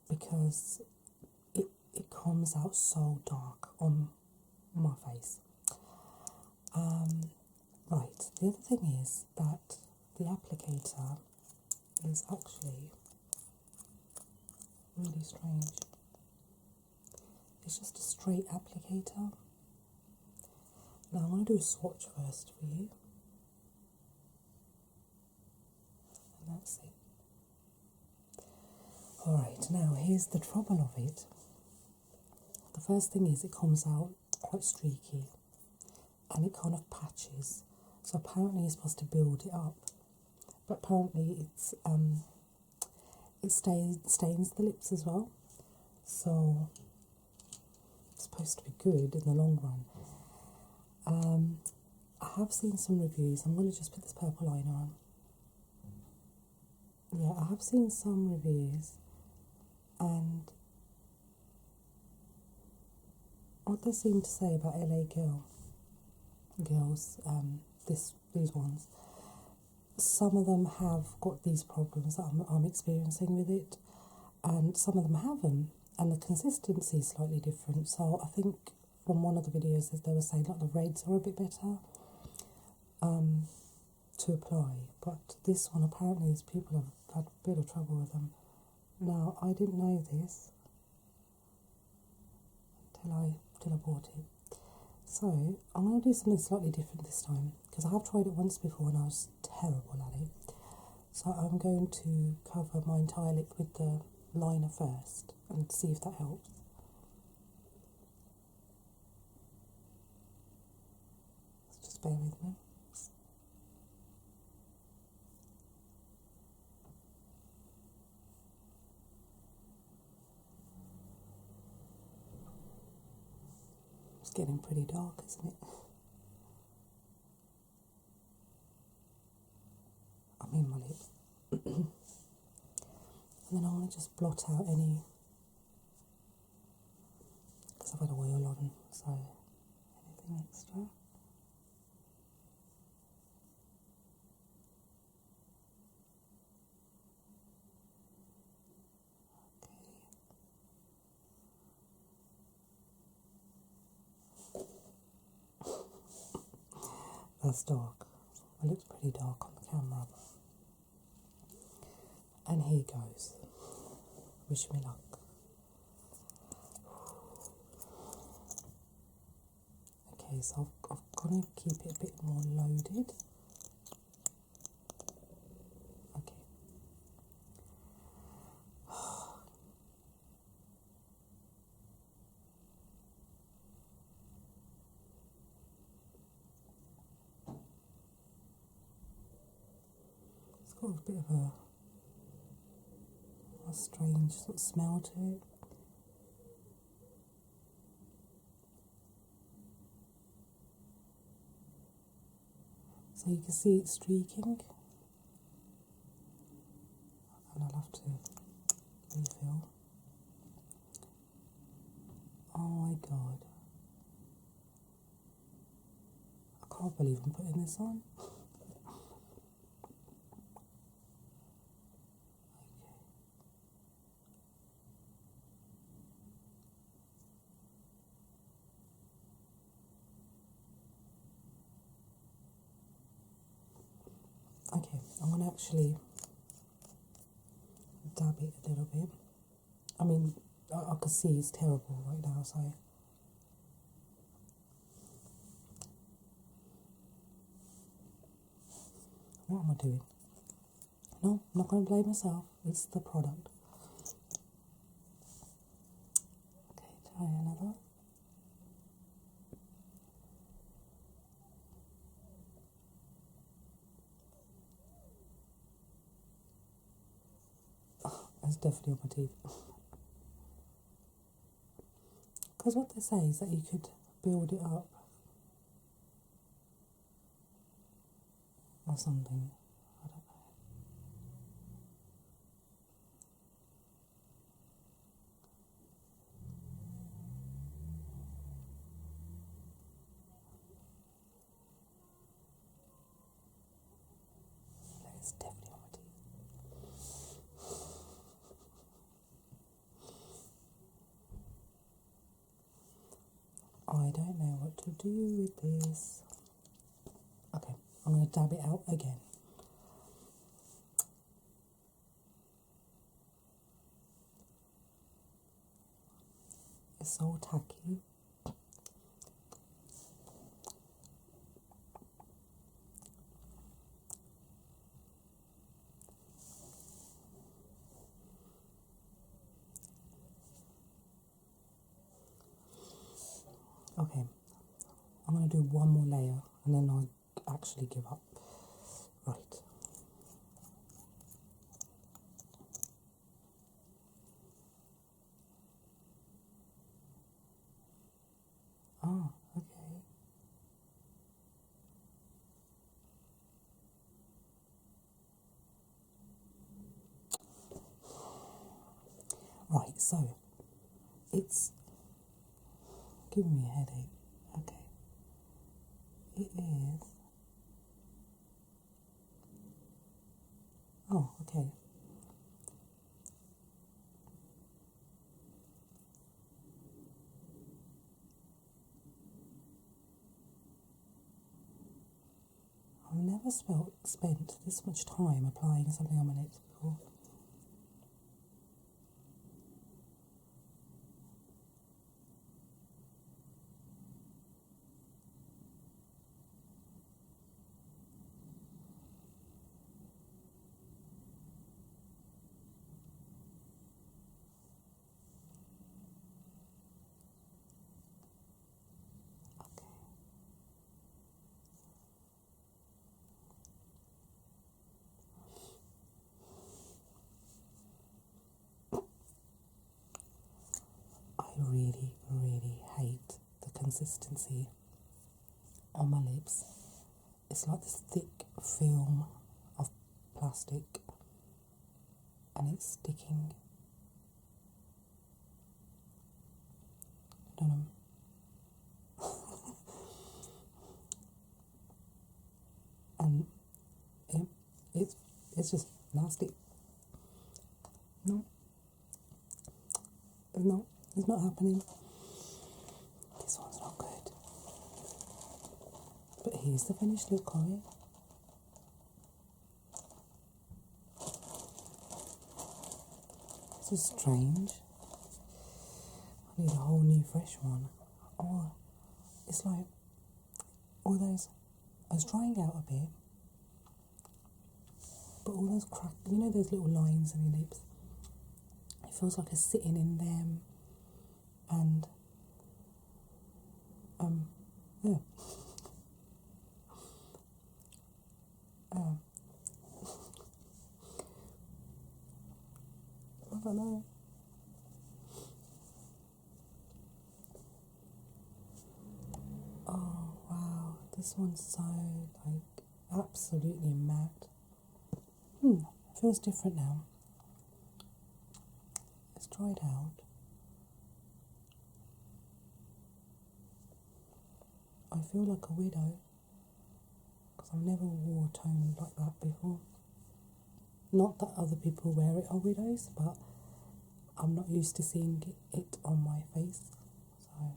because it comes out so dark on my face. Right, the other thing is that the applicator is actually really strange. It's just a straight applicator. Now I'm going to do a swatch first for you. And that's it. Alright, now here's the trouble of it. The first thing is it comes out quite streaky and it kind of patches. So apparently you're supposed to build it up. But apparently it stains the lips as well. So it's supposed to be good in the long run. I have seen some reviews. I'm going to just put this purple liner on. Yeah, I have seen some reviews, and what they seem to say about LA girls, these ones, some of them have got these problems that I'm experiencing with it, and some of them haven't, and the consistency is slightly different. So I think from one of the videos that they were saying like the reds are a bit better to apply, but this one apparently these people have had a bit of trouble with them. Now, I didn't know this till I bought it. So I'm going to do something slightly different this time, because I have tried it once before and I was terrible at it. So I'm going to cover my entire lip with the liner first and see if that helps. So just bear with me. It's getting pretty dark, isn't it? I'm in my lip. And then I want to just blot out any, because I've had oil on, so anything extra. That's dark. It looks pretty dark on the camera. And here goes. Wish me luck. Okay, so I've got to keep it a bit more loaded. Okay. It's got a bit of a strange sort of smell to it. So you can see it streaking, and I'll have to refill. Oh my god, I can't believe I'm putting this on. Okay, I'm going to actually dab it a little bit. I mean, I can see it's terrible right now, so What am I doing? No, I'm not going to blame myself. It's the product. Okay, try another. Oh, that's definitely on my teeth. Because what they say is that you could build it up or something. I don't know. It's definitely on my teeth. I don't know what to do with this. Okay, I'm going to dab it out again. It's so tacky. Okay, I'm going to do one more layer and then I'll actually give up. Right. Oh, okay. Right, so it's giving me a headache. Okay. It is. Oh, okay. I've never spent this much time applying something on my lips before. Okay. I really, really hate the consistency on my lips. It's like this thick film of plastic and it's sticking. I don't know. And it's just nasty. No. No, it's not happening. This one's not good. But here's the finished look of it. This is strange. I need a whole new fresh one. Or it's like all those. I was drying out a bit, but all those you know those little lines on your lips. It feels like it's sitting in them, and yeah. I don't know. Oh wow, this one's so like absolutely matte. Feels different now. It's dried out. I feel like a widow because I've never wore a tone like that before. Not that other people wear it are widows, but I'm not used to seeing it on my face. So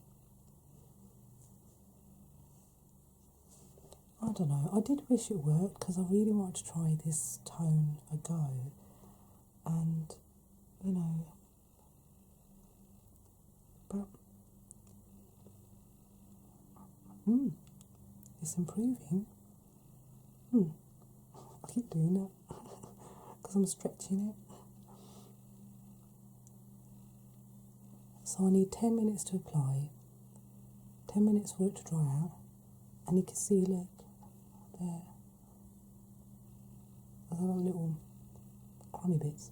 I don't know. I did wish it worked because I really want to try this tone a go, and you know, but it's improving. I keep doing that because I'm stretching it. So I need 10 minutes to apply, 10 minutes for it to dry out, and you can see, look, there, there's a lot of little crummy bits.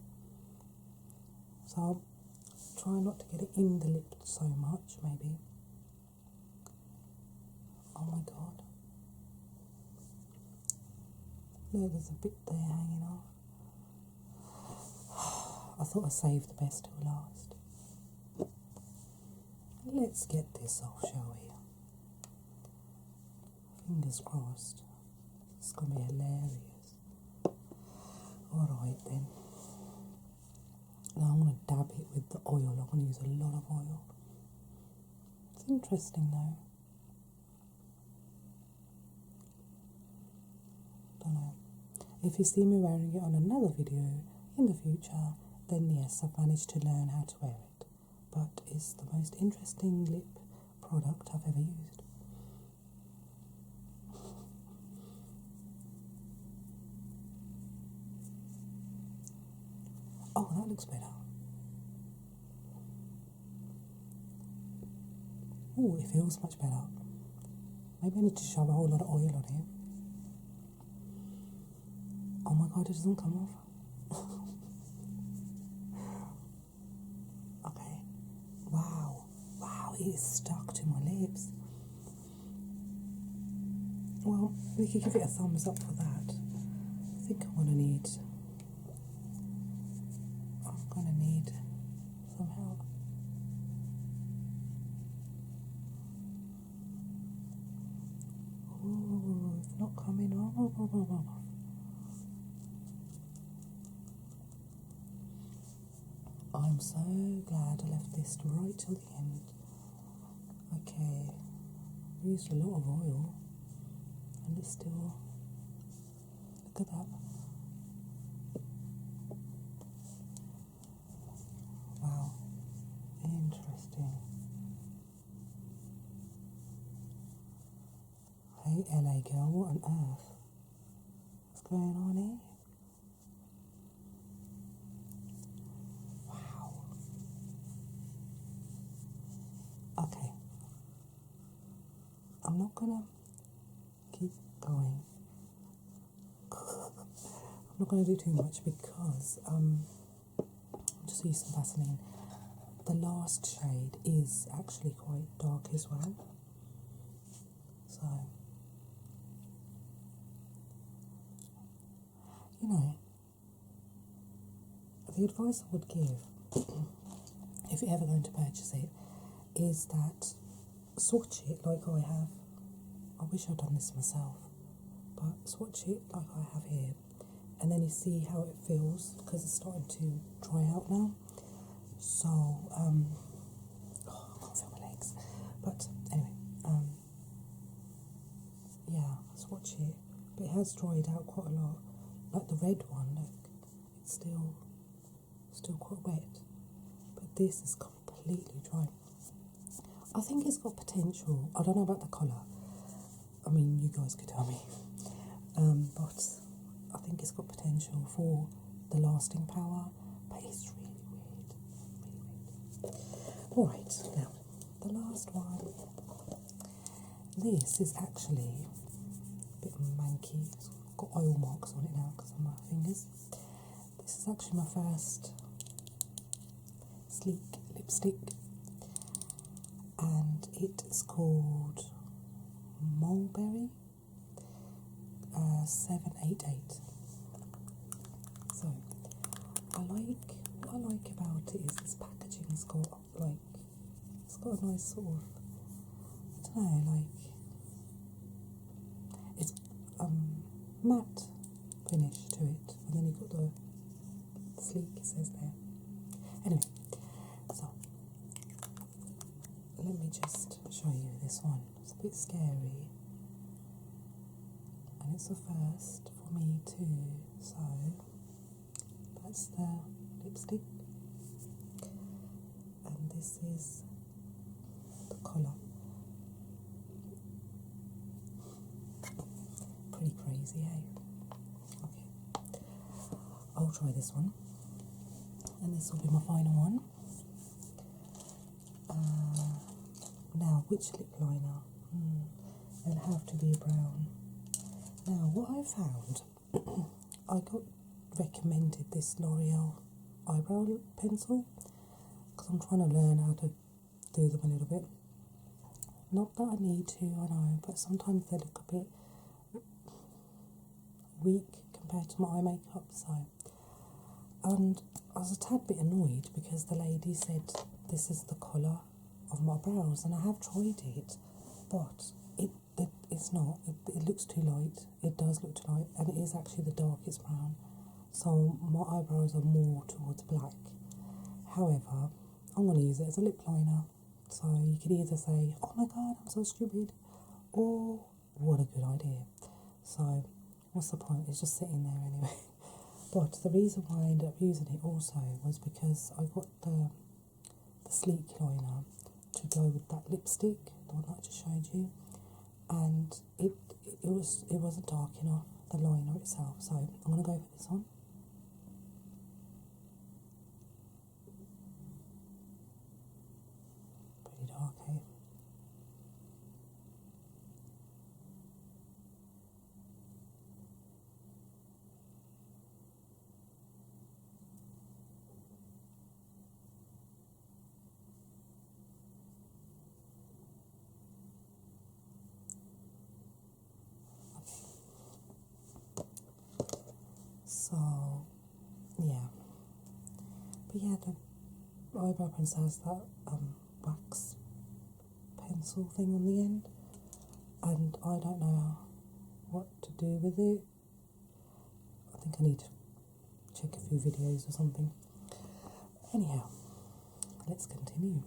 So I'll try not to get it in the lip so much, maybe. Oh my god. Look, there's a bit there hanging off. I thought I saved the best till last. Let's get this off, shall we? Fingers crossed. It's going to be hilarious. Alright then. Now I'm going to dab it with the oil. I'm going to use a lot of oil. It's interesting though. Don't know. If you see me wearing it on another video in the future, then yes, I've managed to learn how to wear it. But it's the most interesting lip product I've ever used. Oh, that looks better. Oh, it feels much better. Maybe I need to shove a whole lot of oil on it. Oh my god, it doesn't come off. Okay. Wow. Wow, it is stuck to my lips. Well, we could give it a thumbs up for that. I think I'm gonna need some help. Oh, it's not coming off. I'm so glad I left this right till the end. Okay, I used a lot of oil and it's still, look at that. Wow, interesting. Hey LA girl, what on earth? What's going on here? Okay, I'm not gonna keep going. I'm not gonna do too much because just use some Vaseline. The last shade is actually quite dark as well, so you know, the advice I would give if you're ever going to purchase it is that swatch it like I have. I wish I'd done this myself, but swatch it like I have here, and then you see how it feels because it's starting to dry out now. So, I can't feel my legs, but anyway, yeah, swatch it. But it has dried out quite a lot. Like the red one, look, it's still quite wet, but this is completely dry. I think it's got potential. I don't know about the colour. I mean, you guys could tell me. But I think it's got potential for the lasting power. But it's really weird. Really weird. Alright, now, the last one. This is actually a bit manky. It's got oil marks on it now because of my fingers. This is actually my first sleek lipstick. And it is called Mulberry 788. So what I like about it is this packaging's got it's got a nice sort of, I don't know, it's matte finish to it, and then you've got the sleek, it says there. Anyway, so let me just show you this one. It's a bit scary, and it's the first for me too. So that's the lipstick, and this is the colour. Pretty crazy, eh? Okay. I'll try this one, and this will be my final one. Now, which lip liner? It'll have to be brown. Now, what I found, I got recommended this L'Oreal eyebrow pencil because I'm trying to learn how to do them a little bit. Not that I need to, I know, but sometimes they look a bit weak compared to my eye makeup. So, and I was a tad bit annoyed because the lady said this is the colour of my brows, and I have tried it, but it's not. It looks too light. It does look too light, and it is actually the darkest brown. So my eyebrows are more towards black. However, I'm going to use it as a lip liner. So you could either say, "Oh my god, I'm so stupid," or "What a good idea." So what's the point? It's just sitting there anyway. But the reason why I ended up using it also was because I got the sleek liner to go with that lipstick, the one that I just showed you, and it wasn't dark enough, the liner itself. So I'm gonna go for this one. Pretty dark, eh? So, yeah. But yeah, the eyebrow pencil has that wax pencil thing on the end, and I don't know what to do with it. I think I need to check a few videos or something. Anyhow, let's continue.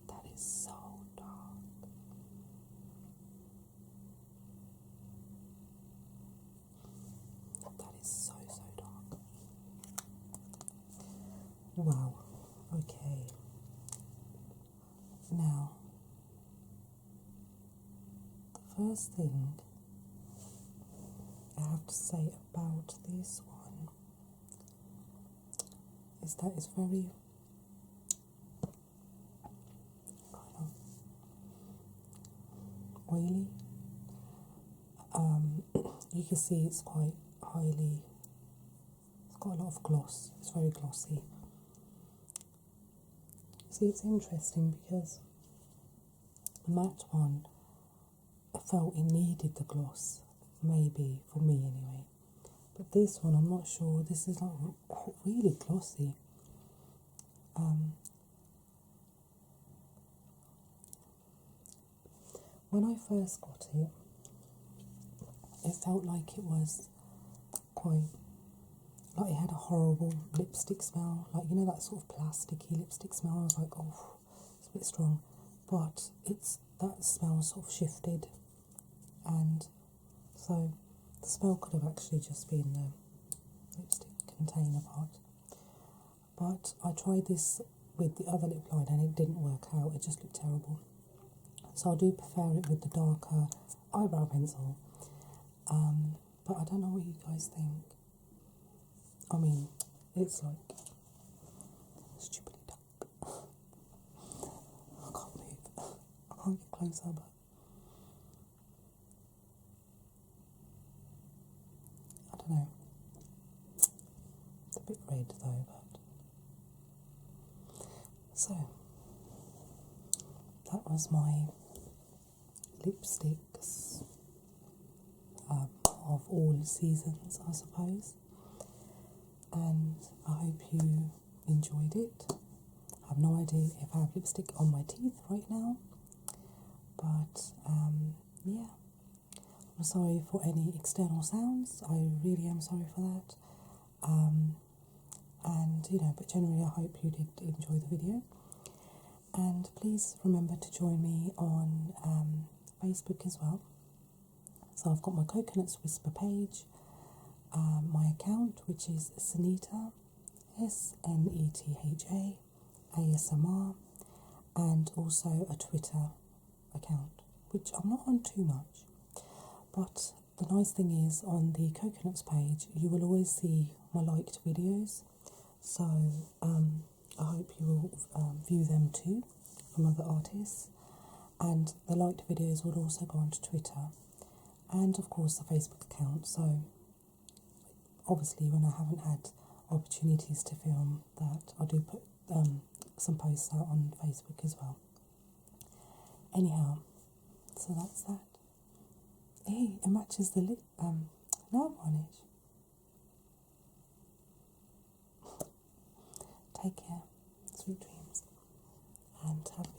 That is so dark. That is so dark. Wow. Okay. Now, the first thing I have to say about this one is that it's very kind of oily. You can see it's quite highly, it's got a lot of gloss, it's very glossy. See, it's interesting because the matte one, I felt it needed the gloss, maybe, for me anyway. But this one, I'm not sure, this is like really glossy. When I first got it, it felt like it was quite, like it had a horrible lipstick smell, like, you know, that sort of plasticky lipstick smell. I was like, oh, it's a bit strong. But that smell sort of shifted, and so the smell could have actually just been the lipstick container part. But I tried this with the other lip liner and it didn't work out, it just looked terrible. So I do prefer it with the darker eyebrow pencil. But I don't know what you guys think. I mean, it's like stupidly dark. I can't move. I can't get closer, but I don't know. It's a bit red though, but so that was my lipsticks of all seasons, I suppose. And I hope you enjoyed it. I have no idea if I have lipstick on my teeth right now, but yeah, I'm sorry for any external sounds. I really am sorry for that. And but generally I hope you did enjoy the video. And please remember to join me on Facebook as well. So I've got my Coconuts Whisper page, my account, which is Senetha, Senetha ASMR, and also a Twitter account, which I'm not on too much. But the nice thing is, on the Coconuts page, you will always see my liked videos. So I hope you will view them too from other artists. And the liked videos will also go onto Twitter and, of course, the Facebook account. So obviously, when I haven't had opportunities to film that, I do put some posts out on Facebook as well. Anyhow, so that's that. Hey, it matches the nail varnish. Take care, sweet dreams, and have